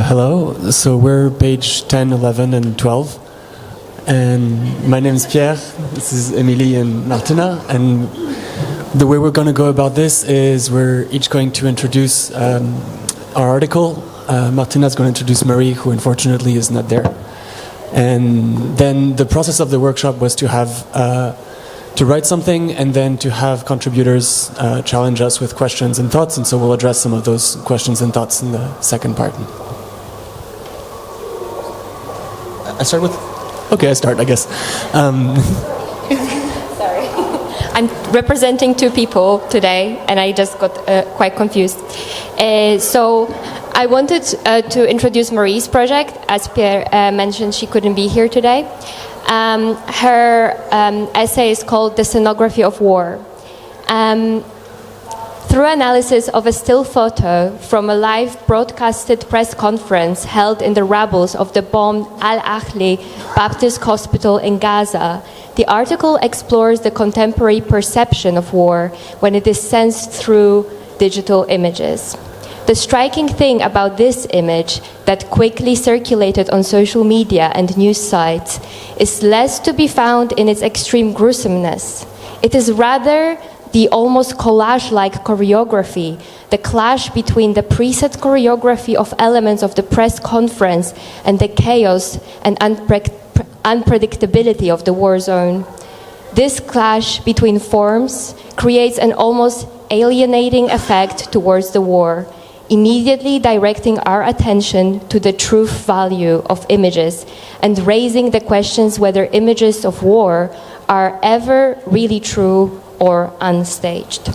Hello, so we're page 10, 11, and 12. And my name is Pierre, this is Emily and Martyna. And the way we're going to go about this is we're each going to introduce our article. Martyna is going to introduce Marie, who unfortunately is not there. And then the process of the workshop was to have to write something and then to have contributors challenge us with questions and thoughts. And so we'll address some of those questions and thoughts in the second part. I start with? Okay, I start, I guess. Sorry. I'm representing two people today, and I just got quite confused. So I wanted to introduce Marie's project. As Pierre mentioned, she couldn't be here today. Her essay is called The Scenography of War. Through analysis of a still photo from a live broadcasted press conference held in the rubbles of the bombed Al-Ahli Baptist Hospital in Gaza, the article explores the contemporary perception of war when it is sensed through digital images. The striking thing about this image that quickly circulated on social media and news sites is less to be found in its extreme gruesomeness. It is rather the almost collage-like choreography, the clash between the preset choreography of elements of the press conference and the chaos and unpredictability of the war zone. This clash between forms creates an almost alienating effect towards the war, immediately directing our attention to the true value of images and raising the questions whether images of war are ever really true or unstaged.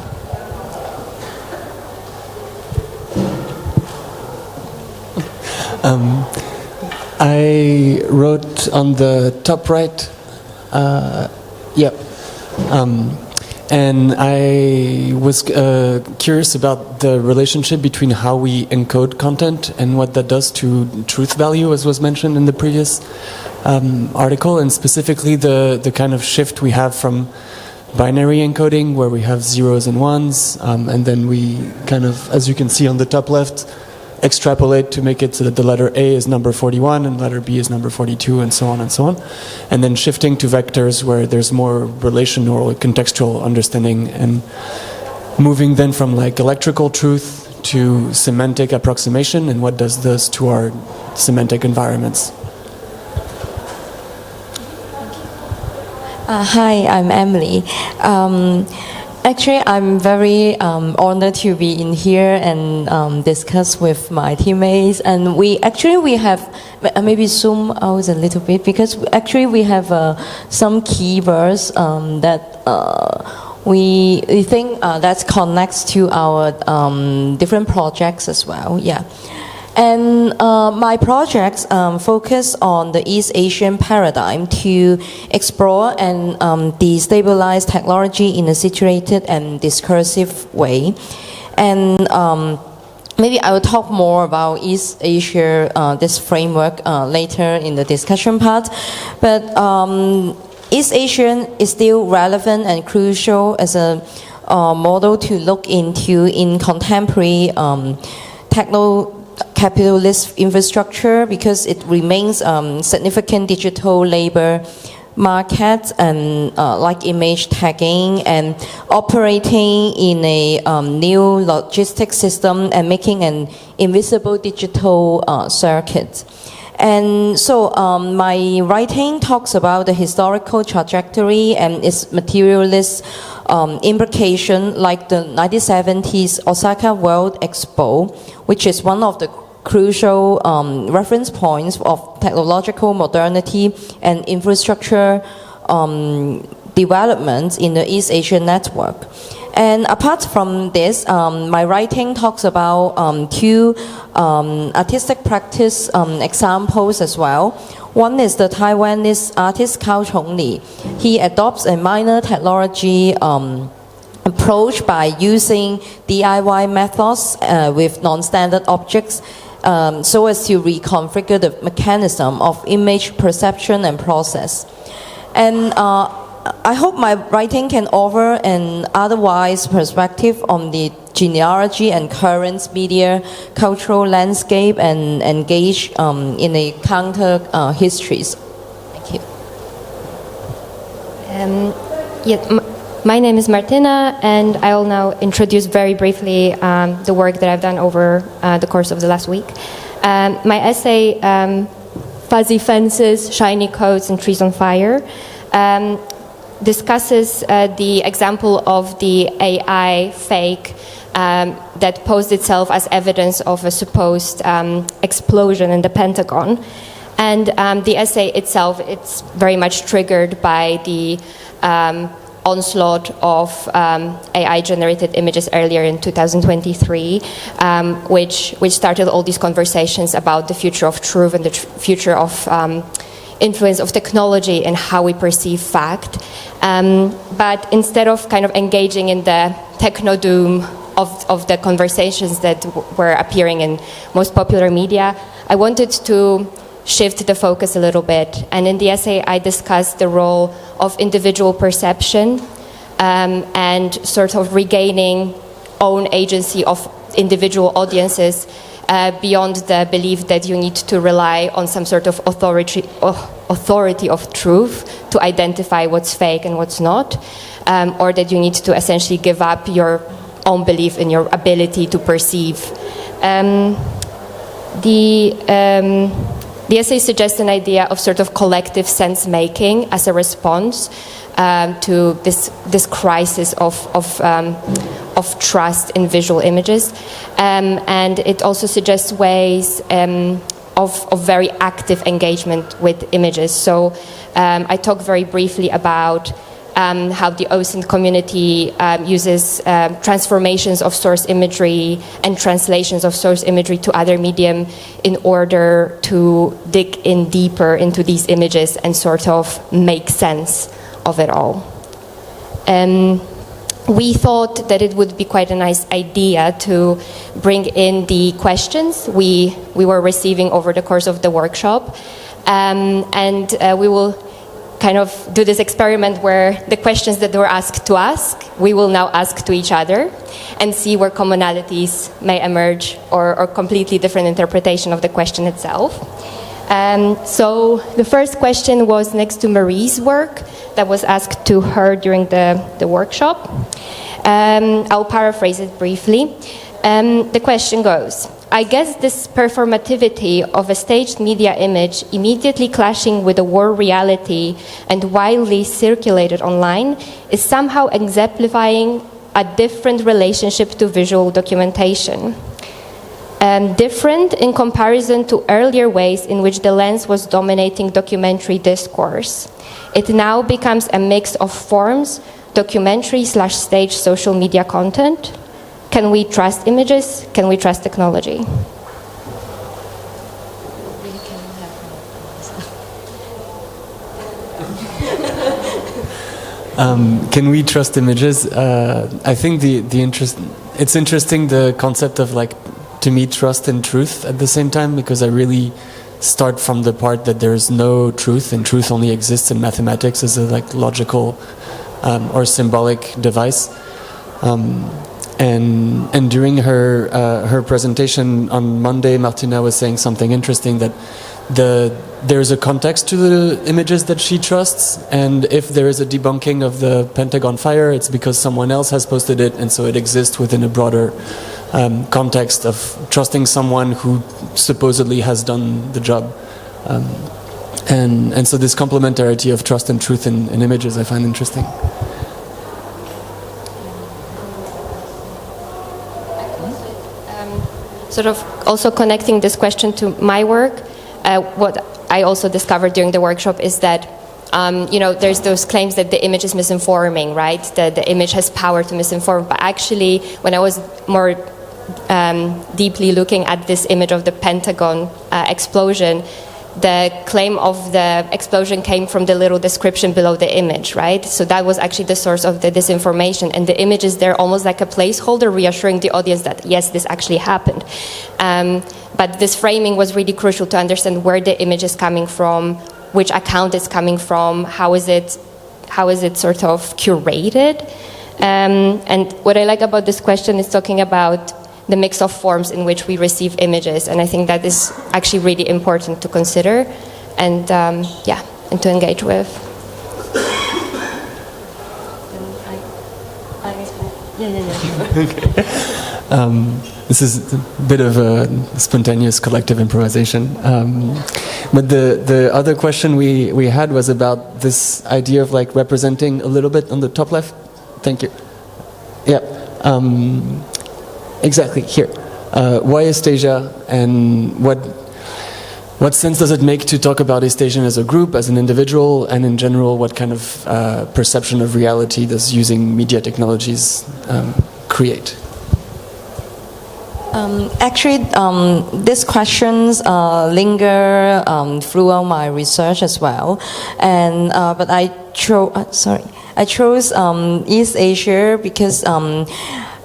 I wrote on the top right, and I was curious about the relationship between how we encode content and what that does to truth value, as was mentioned in the previous article, and specifically the kind of shift we have from binary encoding, where we have zeros and ones, and then we kind of, as you can see on the top left, extrapolate to make it so that the letter A is number 41 and letter B is number 42, and so on and so on. And then shifting to vectors where there's more relational or contextual understanding, and moving then from like electrical truth to semantic approximation, and what does this to our semantic environments. Hi, I'm Emily. Actually, I'm very honored to be in here and discuss with my teammates. And we have maybe zoom out a little bit, because actually we have some keywords that we think that connects to our different projects as well. Yeah. And my projects focus on the East Asian paradigm to explore and destabilize technology in a situated and discursive way. And maybe I will talk more about East Asia, this framework, later in the discussion part. But East Asian is still relevant and crucial as a model to look into in contemporary capitalist infrastructure, because it remains significant digital labor market and like image tagging, and operating in a new logistics system and making an invisible digital circuit. And so my writing talks about the historical trajectory and its materialist implication, like the 1970s Osaka World Expo, which is one of the crucial reference points of technological modernity and infrastructure development in the East Asian network. And apart from this, my writing talks about two artistic practice examples as well. One is the Taiwanese artist Cao Chongli. He adopts a minor technology approach by using DIY methods with non-standard objects, so as to reconfigure the mechanism of image perception and process. And I hope my writing can offer an otherwise perspective on the genealogy and current media cultural landscape, and engage in a counter histories. Thank you. My name is Martyna, and I will now introduce very briefly the work that I've done over the course of the last week. My essay, Fuzzy Fences, Shiny Coats, and Trees on Fire, discusses the example of the AI fake that posed itself as evidence of a supposed explosion in the Pentagon. And the essay itself, it's very much triggered by the onslaught of AI-generated images earlier in 2023, which started all these conversations about the future of truth and the future of influence of technology and how we perceive fact. But instead of kind of engaging in the techno-doom of the conversations that were appearing in most popular media, I wanted to shift the focus a little bit. And in the essay, I discussed the role of individual perception and sort of regaining own agency of individual audiences beyond the belief that you need to rely on some sort of authority of truth to identify what's fake and what's not, or that you need to essentially give up your own belief in your ability to perceive. The essay suggests an idea of sort of collective sense-making as a response to this crisis of trust in visual images, and it also suggests ways of very active engagement with images. So I talk very briefly about how the OSINT community uses transformations of source imagery and translations of source imagery to other medium in order to dig in deeper into these images and sort of make sense of it all. We thought that it would be quite a nice idea to bring in the questions we were receiving over the course of the workshop, and we will kind of do this experiment where the questions that were asked to us, we will now ask to each other and see where commonalities may emerge or completely different interpretation of the question itself. So the first question was next to Marie's work that was asked to her during the workshop. I'll paraphrase it briefly. The question goes, I guess this performativity of a staged media image immediately clashing with the war reality and widely circulated online is somehow exemplifying a different relationship to visual documentation. Different in comparison to earlier ways in which the lens was dominating documentary discourse. It now becomes a mix of forms, documentary/stage social media content. Can we trust images? Can we trust technology? Can we trust images? I think it's interesting the concept of like, to me, trust and truth at the same time, because I really start from the part that there is no truth, and truth only exists in mathematics as a like logical or symbolic device. And during her presentation on Monday, Martyna was saying something interesting, that there's a context to the images that she trusts, and if there is a debunking of the Pentagon fire, it's because someone else has posted it, and so it exists within a broader context of trusting someone who supposedly has done the job. And so this complementarity of trust and truth in images I find interesting. Sort of also connecting this question to my work, what I also discovered during the workshop is that there's those claims that the image is misinforming, right? That the image has power to misinform. But actually, when I was more deeply looking at this image of the Pentagon explosion, the claim of the explosion came from the little description below the image, right? So that was actually the source of the disinformation. And the image is there almost like a placeholder reassuring the audience that, yes, this actually happened. But this framing was really crucial to understand where the image is coming from, which account it's coming from, how is it sort of curated. And what I like about this question is talking about the mix of forms in which we receive images, and I think that is actually really important to consider and and to engage with. This is a bit of a spontaneous collective improvisation. But the other question we had was about this idea of like representing a little bit on the top left. Thank you. Yeah. Exactly, here. Why Eastasia, and what sense does it make to talk about Eastasian as a group, as an individual, and in general, what kind of perception of reality does using media technologies create? Actually, these questions linger throughout my research as well, and but I chose East Asia because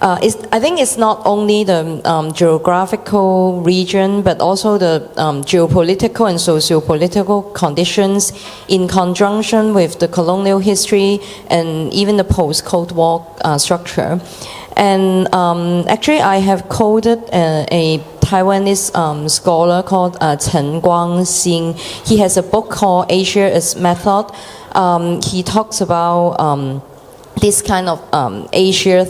I think it's not only the geographical region, but also the geopolitical and socio-political conditions in conjunction with the colonial history and even the post-Cold War structure. And actually, I have quoted a Taiwanese scholar called Chen Guangxin. He has a book called Asia as Method. He talks about this kind of Asia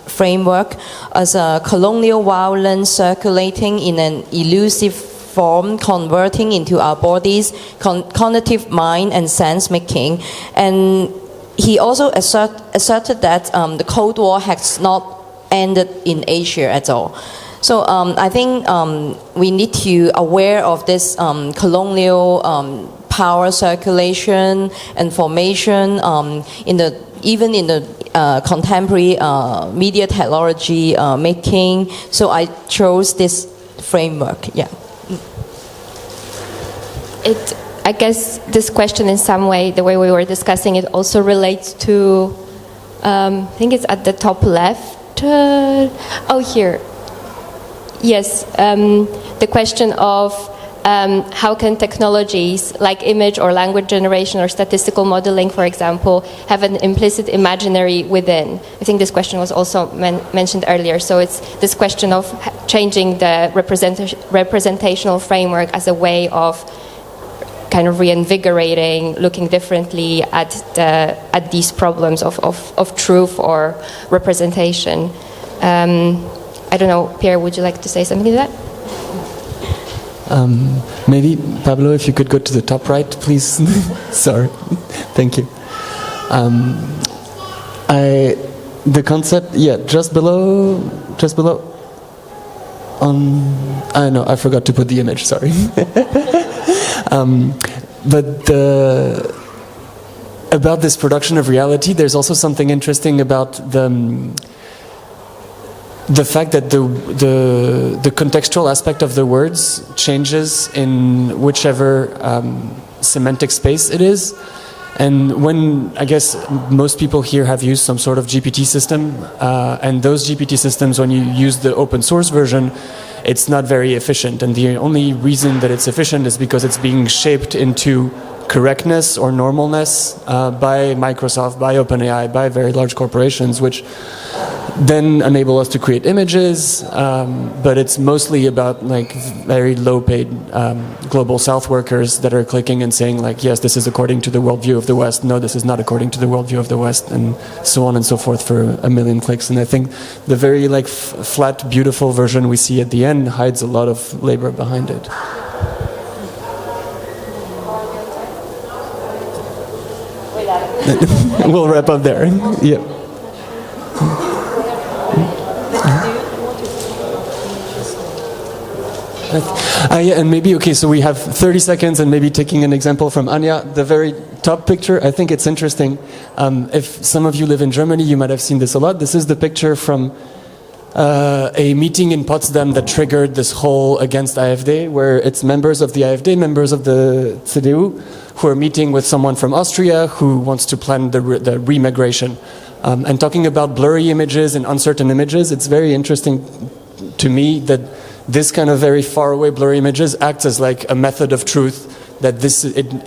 framework as a colonial violence circulating in an elusive form, converting into our bodies, cognitive mind and sense making. And he also asserted that the Cold War has not ended in Asia at all. So I think we need to aware of this colonial power circulation, information, even in the contemporary media technology making. So I chose this framework. Yeah. I guess this question in some way, the way we were discussing it, also relates to, I think it's at the top left. Here. Yes, the question of how can technologies like image or language generation or statistical modeling, for example, have an implicit imaginary within? I think this question was also mentioned earlier. So it's this question of changing the representational framework as a way of kind of reinvigorating, looking differently at these problems of truth or representation. I don't know, Pierre, would you like to say something to that? Maybe, Pablo, if you could go to the top right, please. Sorry. Thank you. The concept, just below. I forgot to put the image, sorry. But about this production of reality, there's also something interesting about the fact that the contextual aspect of the words changes in whichever semantic space it is. And when, I guess, most people here have used some sort of GPT system, and those GPT systems, when you use the open source version, it's not very efficient. And the only reason that it's efficient is because it's being shaped into correctness or normalness by Microsoft, by OpenAI, by very large corporations, which then enable us to create images, but it's mostly about like very low-paid global South workers that are clicking and saying like, yes, this is according to the worldview of the West. No, this is not according to the worldview of the West, and so on and so forth for 1 million clicks. And I think the very like flat, beautiful version we see at the end hides a lot of labor behind it. We'll wrap up there. Yeah. And maybe, okay, so we have 30 seconds and maybe taking an example from Anya, the very top picture, I think it's interesting. If some of you live in Germany, you might have seen this a lot. This is the picture from a meeting in Potsdam that triggered this whole against AfD, where it's members of the AfD, members of the CDU, who are meeting with someone from Austria who wants to plan the remigration. And talking about blurry images and uncertain images, it's very interesting to me that this kind of very far away blurry images acts as like a method of truth, that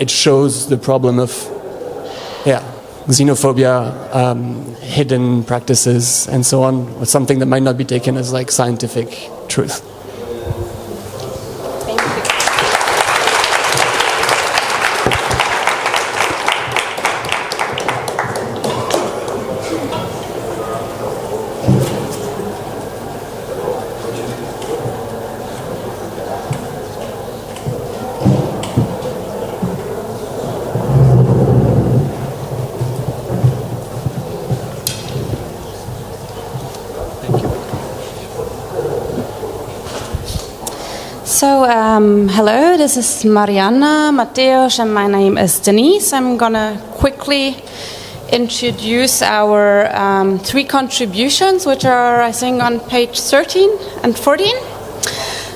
it shows the problem of xenophobia, hidden practices, and so on, with something that might not be taken as like scientific truth. So, hello, this is Mariana, Mateus, and my name is Denise. I'm going to quickly introduce our 3 contributions, which are, I think, on page 13 and 14.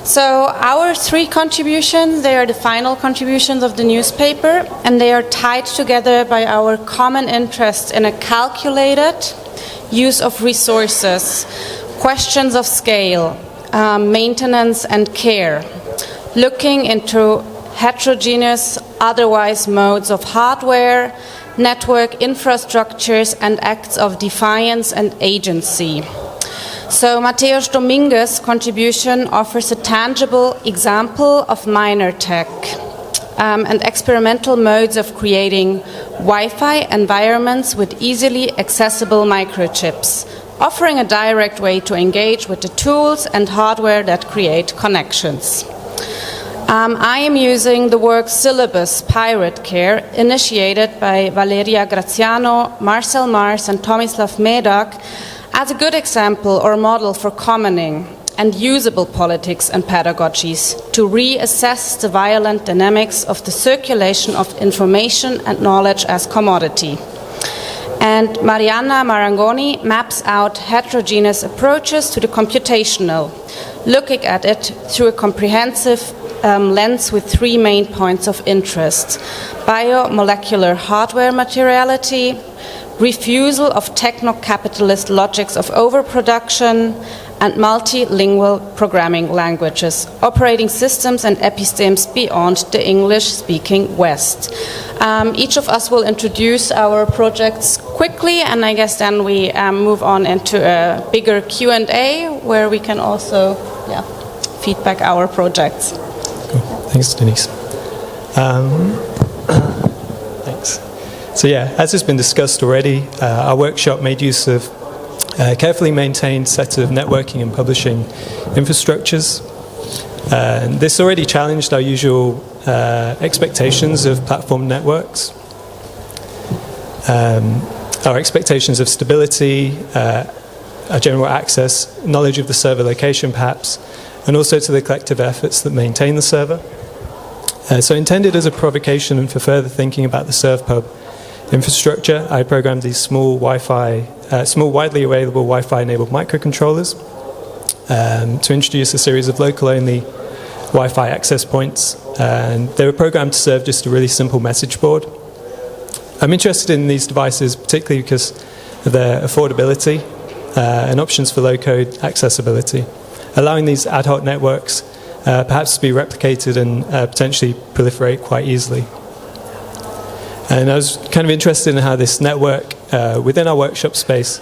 So, our 3 contributions, they are the final contributions of the newspaper, and they are tied together by our common interest in a calculated use of resources, questions of scale, maintenance and care, looking into heterogeneous, otherwise modes of hardware, network infrastructures, and acts of defiance and agency. So Mateus Domingos' contribution offers a tangible example of minor tech and experimental modes of creating Wi-Fi environments with easily accessible microchips, offering a direct way to engage with the tools and hardware that create connections. I am using the work Syllabus Pirate Care, initiated by Valeria Graziano, Marcel Mars, and Tomislav Medak, as a good example or model for commoning and usable politics and pedagogies to reassess the violent dynamics of the circulation of information and knowledge as commodity. And Mariana Marangoni maps out heterogeneous approaches to the computational, looking at it through a comprehensive lens with three main points of interest: biomolecular hardware materiality, refusal of techno-capitalist logics of overproduction, and multilingual programming languages, operating systems and epistemes beyond the English-speaking West. Each of us will introduce our projects quickly, and I guess then we move on into a bigger Q&A where we can also feedback our projects. Cool. Thanks, Denise. Thanks. So as has been discussed already, our workshop made use of a carefully maintained set of networking and publishing infrastructures. This already challenged our usual expectations of platform networks. Our expectations of stability, our general access, knowledge of the server location perhaps, and also to the collective efforts that maintain the server. So intended as a provocation and for further thinking about the ServPub infrastructure, I programmed these small widely available Wi-Fi enabled microcontrollers to introduce a series of local-only Wi-Fi access points, and they were programmed to serve just a really simple message board. I'm interested in these devices particularly because of their affordability and options for low-code accessibility, allowing these ad hoc networks perhaps to be replicated and potentially proliferate quite easily. And I was kind of interested in how this network within our workshop space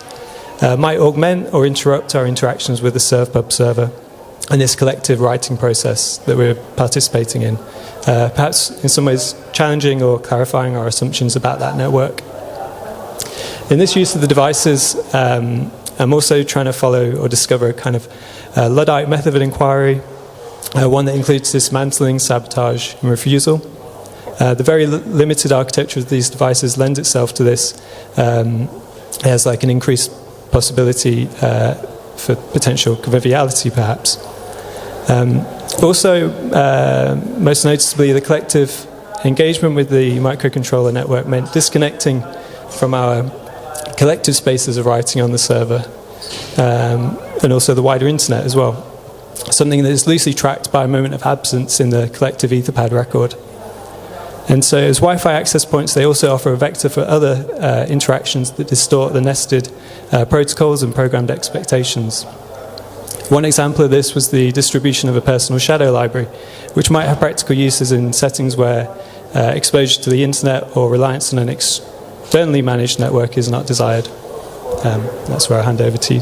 might augment or interrupt our interactions with the ServPub server and this collective writing process that we're participating in, perhaps in some ways challenging or clarifying our assumptions about that network. In this use of the devices, I'm also trying to follow or discover a kind of Luddite method of inquiry, one that includes dismantling, sabotage, and refusal. The very limited architecture of these devices lends itself to this as like an increased possibility for potential conviviality, perhaps. Also, most noticeably, the collective engagement with the microcontroller network meant disconnecting from our collective spaces of writing on the server and also the wider internet as well, something that is loosely tracked by a moment of absence in the collective Etherpad record. And so as Wi-Fi access points, they also offer a vector for other interactions that distort the nested protocols and programmed expectations. One example of this was the distribution of a personal shadow library, which might have practical uses in settings where exposure to the internet or reliance on an externally managed network is not desired. That's where I hand over to you.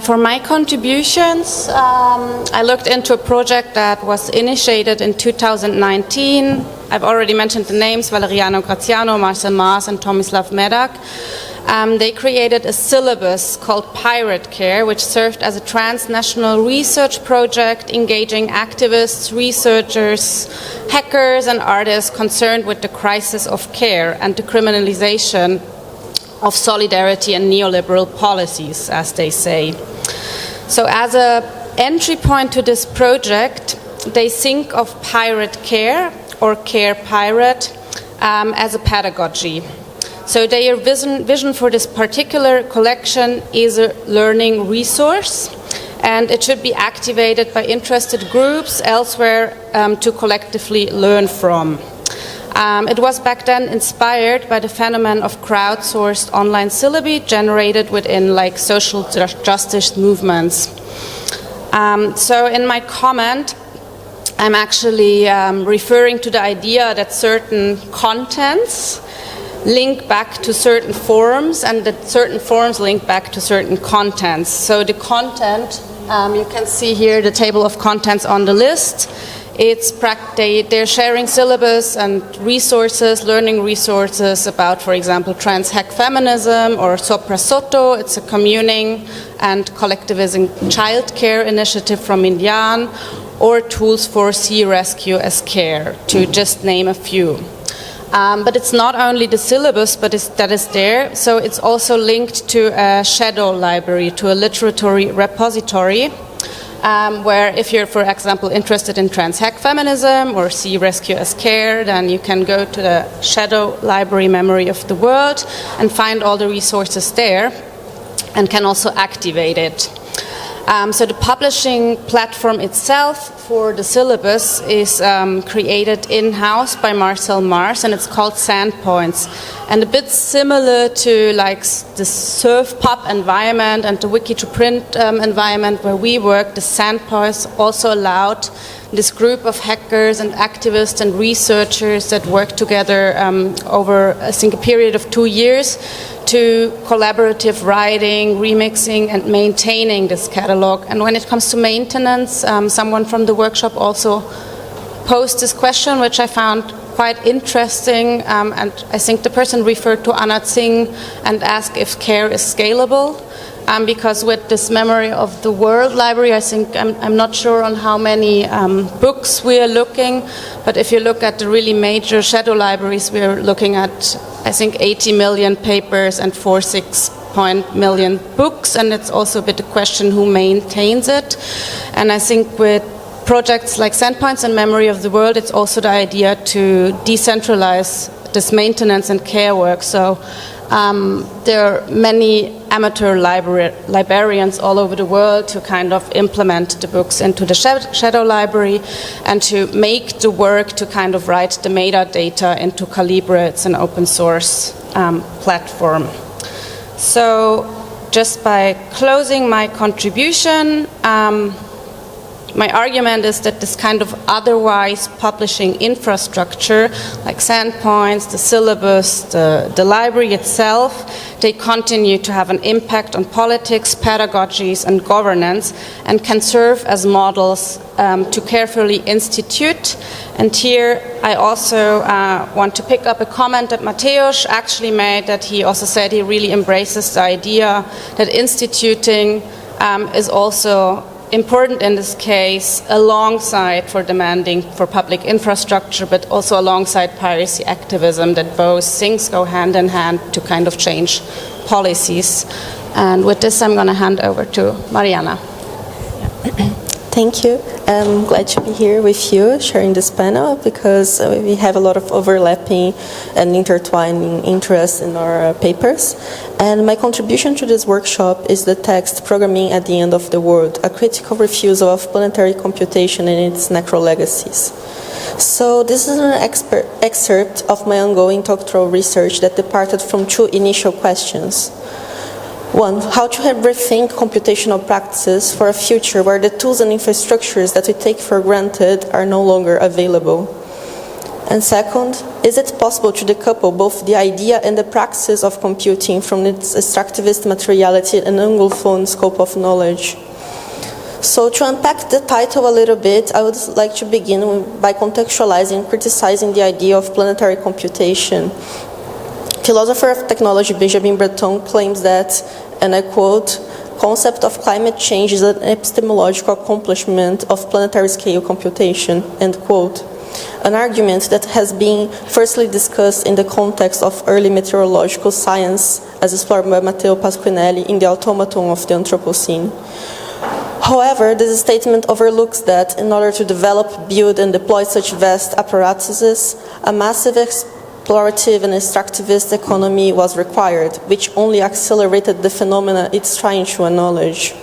For my contributions, I looked into a project that was initiated in 2019. I've already mentioned the names, Valeriano Graziano, Marcel Maas, and Tomislav Medak. They created a syllabus called Pirate Care, which served as a transnational research project engaging activists, researchers, hackers, and artists concerned with the crisis of care and the criminalization of solidarity and neoliberal policies, as they say. So as an entry point to this project, they think of pirate care or care pirate as a pedagogy. So their vision for this particular collection is a learning resource, and it should be activated by interested groups elsewhere to collectively learn from. It was back then inspired by the phenomenon of crowdsourced online syllabi generated within like social justice movements. So in my comment, I'm actually referring to the idea that certain contents link back to certain forms and that certain forms link back to certain contents. So the content, you can see here the table of contents on the list. They're sharing syllabus and resources, learning resources about, for example, trans-hack feminism or Sopra Sotto. It's a communing and collectivizing childcare initiative from Indian, or tools for sea rescue as care, to just name a few. But it's not only the syllabus that is there, so it's also linked to a shadow library, to a literary repository, where if you're, for example, interested in trans-hack feminism or see Rescue as Care, then you can go to the shadow library Memory of the World and find all the resources there and can also activate it. So the publishing platform itself for the syllabus is created in-house by Marcel Mars, and it's called Sandpoints. And a bit similar to like the SurfPub environment and the Wiki2Print environment where we work, the Sandpoints also allowed this group of hackers and activists and researchers that work together over, I think, a period of 2 years to collaborative writing, remixing, and maintaining this catalog. And when it comes to maintenance, someone from the workshop also posed this question, which I found quite interesting, and I think the person referred to Anna Tsing and asked if CARE is scalable. Because with this Memory of the World library, I think I'm not sure on how many books we are looking, but if you look at the really major shadow libraries, we are looking at, I think, 80 million papers and 4-6 million books, and it's also a bit a question who maintains it. And I think with projects like Sandpoints and Memory of the World, it's also the idea to decentralize this maintenance and care work. So there are many amateur librarians all over the world to kind of implement the books into the shadow library and to make the work to kind of write the metadata into Calibre. It's an open source platform. So just by closing my contribution, my argument is that this kind of otherwise publishing infrastructure, like Sandpoints, the syllabus, the library itself, they continue to have an impact on politics, pedagogies, and governance, and can serve as models to carefully institute. And here I also want to pick up a comment that Mateus actually made, that he also said he really embraces the idea that instituting is also important in this case, alongside for demanding for public infrastructure, but also alongside piracy activism, that both things go hand in hand to kind of change policies. And with this, I'm going to hand over to Mariana. Thank you. I'm glad to be here with you sharing this panel because we have a lot of overlapping and intertwining interests in our papers. And my contribution to this workshop is the text Programming at the End of the World, a critical refusal of planetary computation and its natural legacies. So this is an excerpt of my ongoing doctoral research that departed from two initial questions. One, how to rethink computational practices for a future where the tools and infrastructures that we take for granted are no longer available. And second, is it possible to decouple both the idea and the practice of computing from its extractivist materiality and anglophone scope of knowledge? So to unpack the title a little bit, I would like to begin by contextualizing and criticizing the idea of planetary computation. Philosopher of technology Benjamin Breton claims that, and I quote, concept of climate change is an epistemological accomplishment of planetary scale computation, end quote. An argument that has been firstly discussed in the context of early meteorological science as explored by Matteo Pasquinelli in The Automaton of the Anthropocene. However, this statement overlooks that in order to develop, build and deploy such vast apparatuses, a massive explorative and extractivist economy was required, which only accelerated the phenomena it's trying to acknowledge.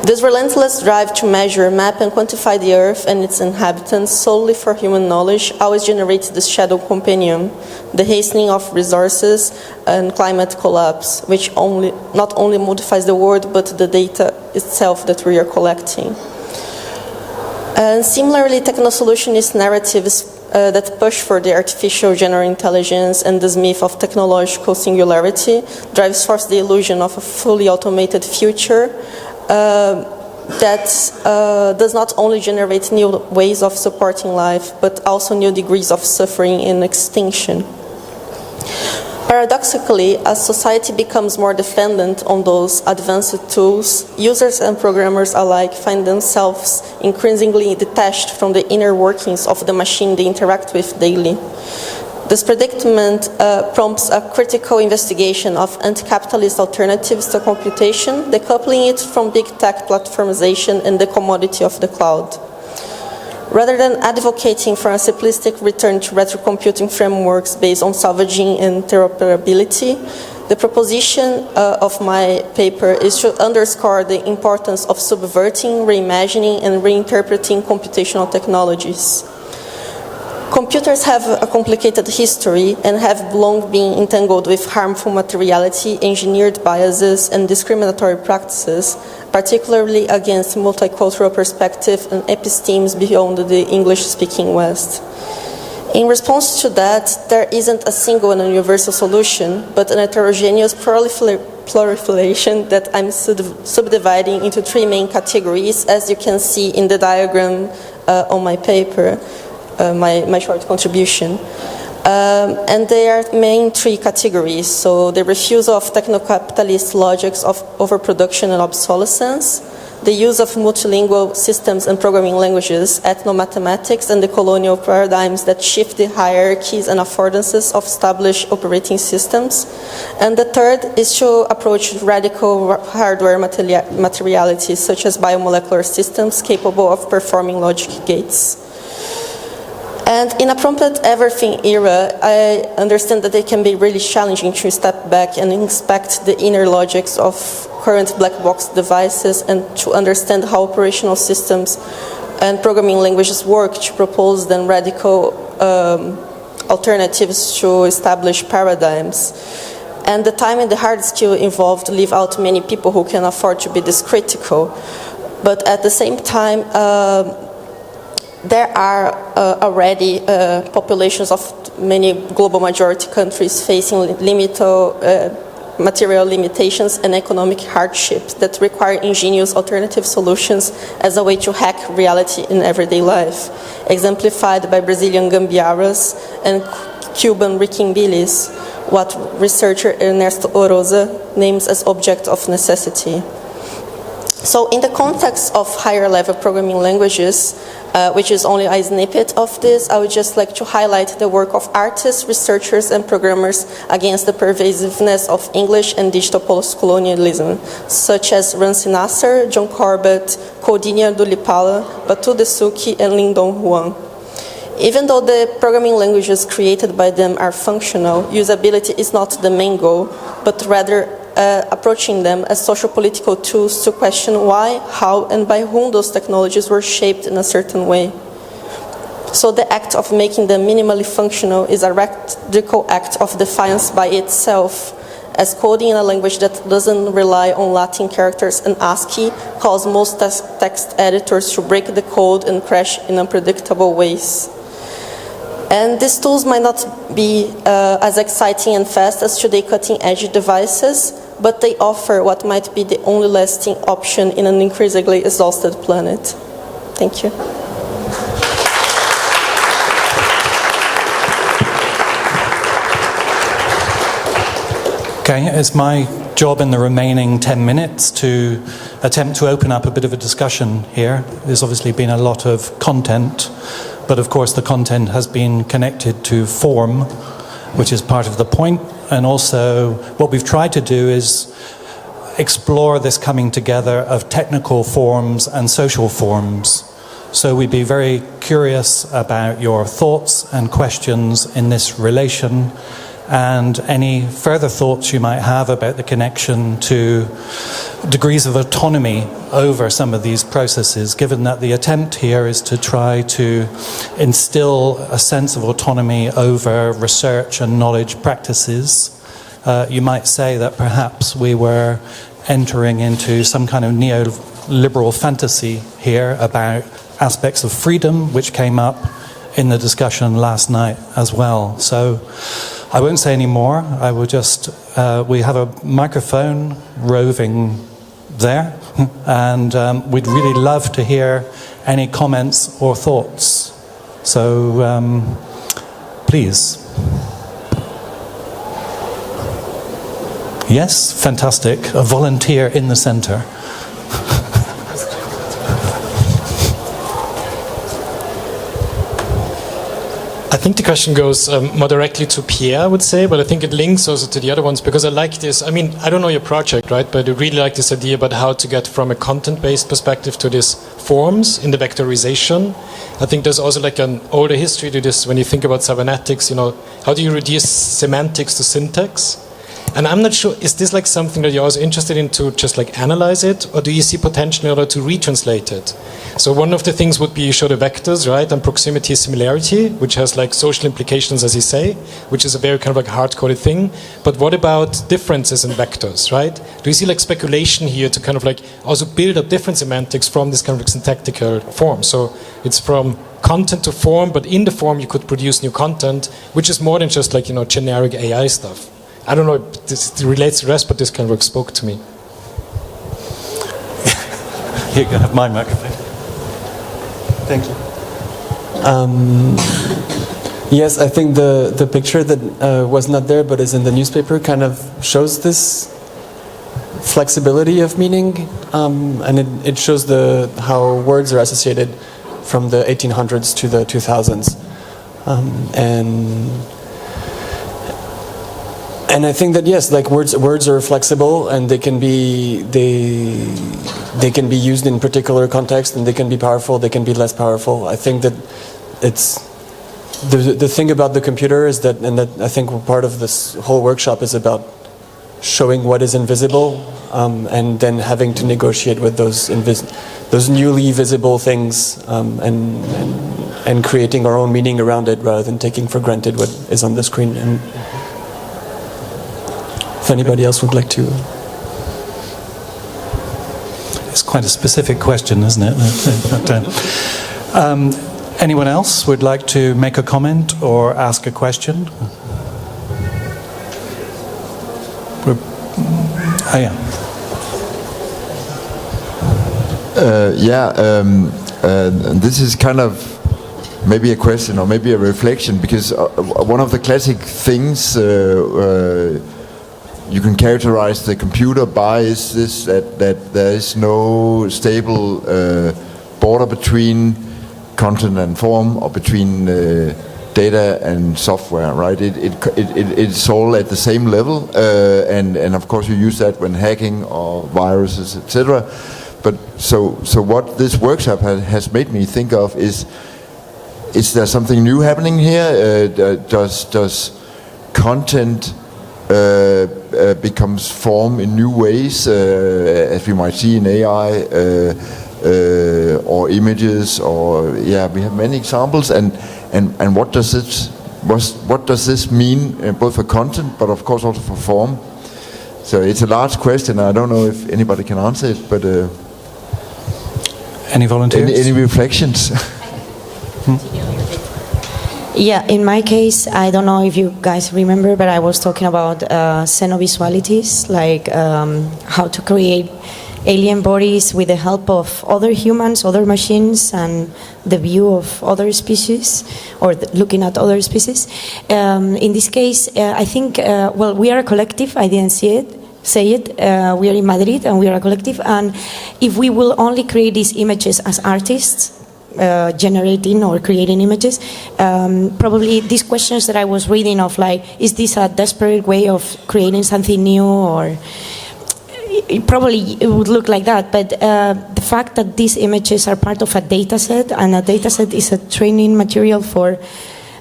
This relentless drive to measure, map and quantify the Earth and its inhabitants solely for human knowledge always generates this shadow companion, the hastening of resources and climate collapse, which not only modifies the world but the data itself that we are collecting. And similarly, technosolutionist narratives that push for the artificial general intelligence and this myth of technological singularity drives forth the illusion of a fully automated future that does not only generate new ways of supporting life, but also new degrees of suffering and extinction. Paradoxically, as society becomes more dependent on those advanced tools, users and programmers alike find themselves increasingly detached from the inner workings of the machine they interact with daily. This predicament prompts a critical investigation of anti-capitalist alternatives to computation, decoupling it from big tech platformization and the commodity of the cloud. Rather than advocating for a simplistic return to retrocomputing frameworks based on salvaging interoperability, the proposition of my paper is to underscore the importance of subverting, reimagining, and reinterpreting computational technologies. Computers have a complicated history and have long been entangled with harmful materiality, engineered biases, and discriminatory practices, particularly against multicultural perspective and epistemes beyond the English-speaking West. In response to that, there isn't a single and universal solution, but an heterogeneous proliferation that I'm subdividing into three main categories, as you can see in the diagram on my paper. My short contribution. And they are main three categories. So the refusal of techno-capitalist logics of overproduction and obsolescence, the use of multilingual systems and programming languages, ethno-mathematics, and the colonial paradigms that shift the hierarchies and affordances of established operating systems. And the third is to approach radical hardware materiality, such as biomolecular systems capable of performing logic gates. And in a prompted everything era, I understand that it can be really challenging to step back and inspect the inner logics of current black box devices and to understand how operational systems and programming languages work to propose then radical alternatives to established paradigms. And the time and the hard skill involved leave out many people who can afford to be this critical. But at the same time, there are already populations of many global majority countries facing material limitations and economic hardships that require ingenious alternative solutions as a way to hack reality in everyday life, exemplified by Brazilian gambiarras and Cuban rickinbillies, what researcher Ernesto Oroza names as object of necessity. So in the context of higher level programming languages, which is only a snippet of this, I would just like to highlight the work of artists, researchers, and programmers against the pervasiveness of English and digital post-colonialism, such as Ramsey Nasser, John Corbett, Cordinia Dulipala, Batu Desuki, and Lyndon Huang. Even though the programming languages created by them are functional, usability is not the main goal, but rather approaching them as social-political tools to question why, how, and by whom those technologies were shaped in a certain way. So the act of making them minimally functional is a radical act of defiance by itself, as coding in a language that doesn't rely on Latin characters and ASCII cause most text editors to break the code and crash in unpredictable ways. And these tools might not be as exciting and fast as today cutting-edge devices, but they offer what might be the only lasting option in an increasingly exhausted planet. Thank you. Okay, it's my job in the remaining 10 minutes to attempt to open up a bit of a discussion here. There's obviously been a lot of content, but of course the content has been connected to form, which is part of the point. And also what we've tried to do is explore this coming together of technical forms and social forms. So we'd be very curious about your thoughts and questions in this relation, and any further thoughts you might have about the connection to degrees of autonomy over some of these processes, given that the attempt here is to try to instill a sense of autonomy over research and knowledge practices. You might say that perhaps we were entering into some kind of neoliberal fantasy here about aspects of freedom, which came up in the discussion last night as well. So I won't say any more. I will just, we have a microphone roving there, and we'd really love to hear any comments or thoughts. So please. Yes, fantastic. A volunteer in the center. I think the question goes more directly to Pierre, I would say, but I think it links also to the other ones because I like this. I mean, I don't know your project, right? But I really like this idea about how to get from a content-based perspective to these forms in the vectorization. I think there's also like an older history to this when you think about cybernetics, you know, how do you reduce semantics to syntax? And I'm not sure, is this like something that you're also interested in to just like analyze it, or do you see potential in order to retranslate it? So one of the things would be you show the vectors, right, and proximity similarity, which has like social implications, as you say, which is a very kind of like hard-coded thing. But what about differences in vectors, right? Do you see like speculation here to kind of like also build up different semantics from this kind of like syntactical form? So it's from content to form, but in the form you could produce new content, which is more than just like, you know, generic AI stuff. I don't know if this relates to the rest, but this kind of spoke to me. You can have my microphone. Thank you. Yes, I think the picture that was not there but is in the newspaper kind of shows this flexibility of meaning, and it shows how words are associated from the 1800s to the 2000s. And I think that yes, like words are flexible and they can be used in particular context, and they can be powerful, they can be less powerful. I think that it's the thing about the computer is that, and that I think part of this whole workshop is about showing what is invisible, and then having to negotiate with those newly visible things, and creating our own meaning around it rather than taking for granted what is on the screen. And if anybody else would like to. It's quite a specific question, isn't it? Anyone else would like to make a comment or ask a question? This is kind of maybe a question or maybe a reflection, because one of the classic things you can characterize the computer by is this, that there is no stable border between content and form, or between data and software, right? It's all at the same level, and of course you use that when hacking or viruses, etc. But so what this workshop has made me think of is there something new happening here? Does content becomes form in new ways, as we might see in AI, or images, or we have many examples. And what does this mean, both for content, but of course also for form? So it's a large question. I don't know if anybody can answer it, but any volunteers? Any reflections? Yeah, in my case, I don't know if you guys remember, but I was talking about xenovisualities, like how to create alien bodies with the help of other humans, other machines, and the view of other species, or looking at other species. In this case, I think, we are a collective. I didn't say it. We are in Madrid, and we are a collective. And if we will only create these images as artists, generating or creating images, probably these questions that I was reading of, like, is this a desperate way of creating something new, or it would look like that. But the fact that these images are part of a data set, and a data set is a training material for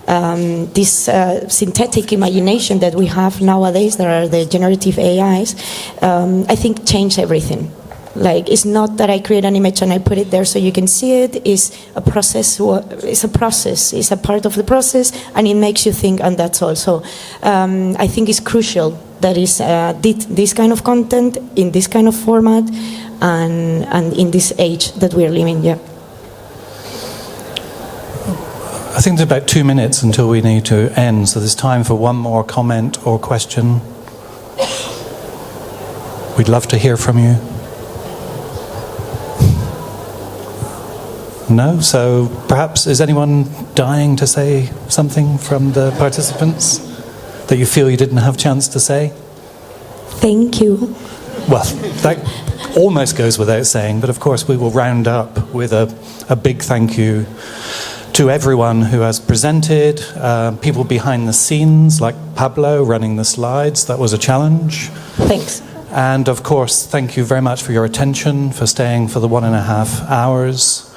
this synthetic imagination that we have nowadays, that are the generative AIs, I think changed everything. Like, it's not that I create an image and I put it there so you can see it. It's a process. It's a process. It's a part of the process, and it makes you think, and that's all. So I think it's crucial that is this kind of content in this kind of format, and in this age that we are living. Yeah. I think there's about 2 minutes until we need to end, so there's time for one more comment or question. We'd love to hear from you. No? So perhaps, is anyone dying to say something from the participants that you feel you didn't have a chance to say? Thank you. Well, that almost goes without saying, but of course we will round up with a big thank you to everyone who has presented, people behind the scenes like Pablo running the slides. That was a challenge. Thanks. And of course, thank you very much for your attention, for staying for the 1.5 hours.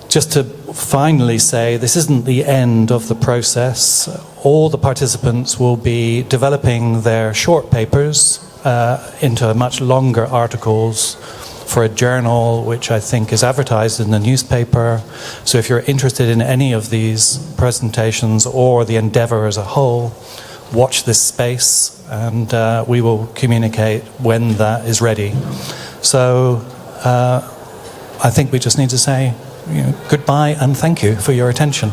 Just to finally say, this isn't the end of the process. All the participants will be developing their short papers into much longer articles for a journal, which I think is advertised in the newspaper. So if you're interested in any of these presentations or the endeavour as a whole, watch this space, and we will communicate when that is ready. So I think we just need to say goodbye and thank you for your attention.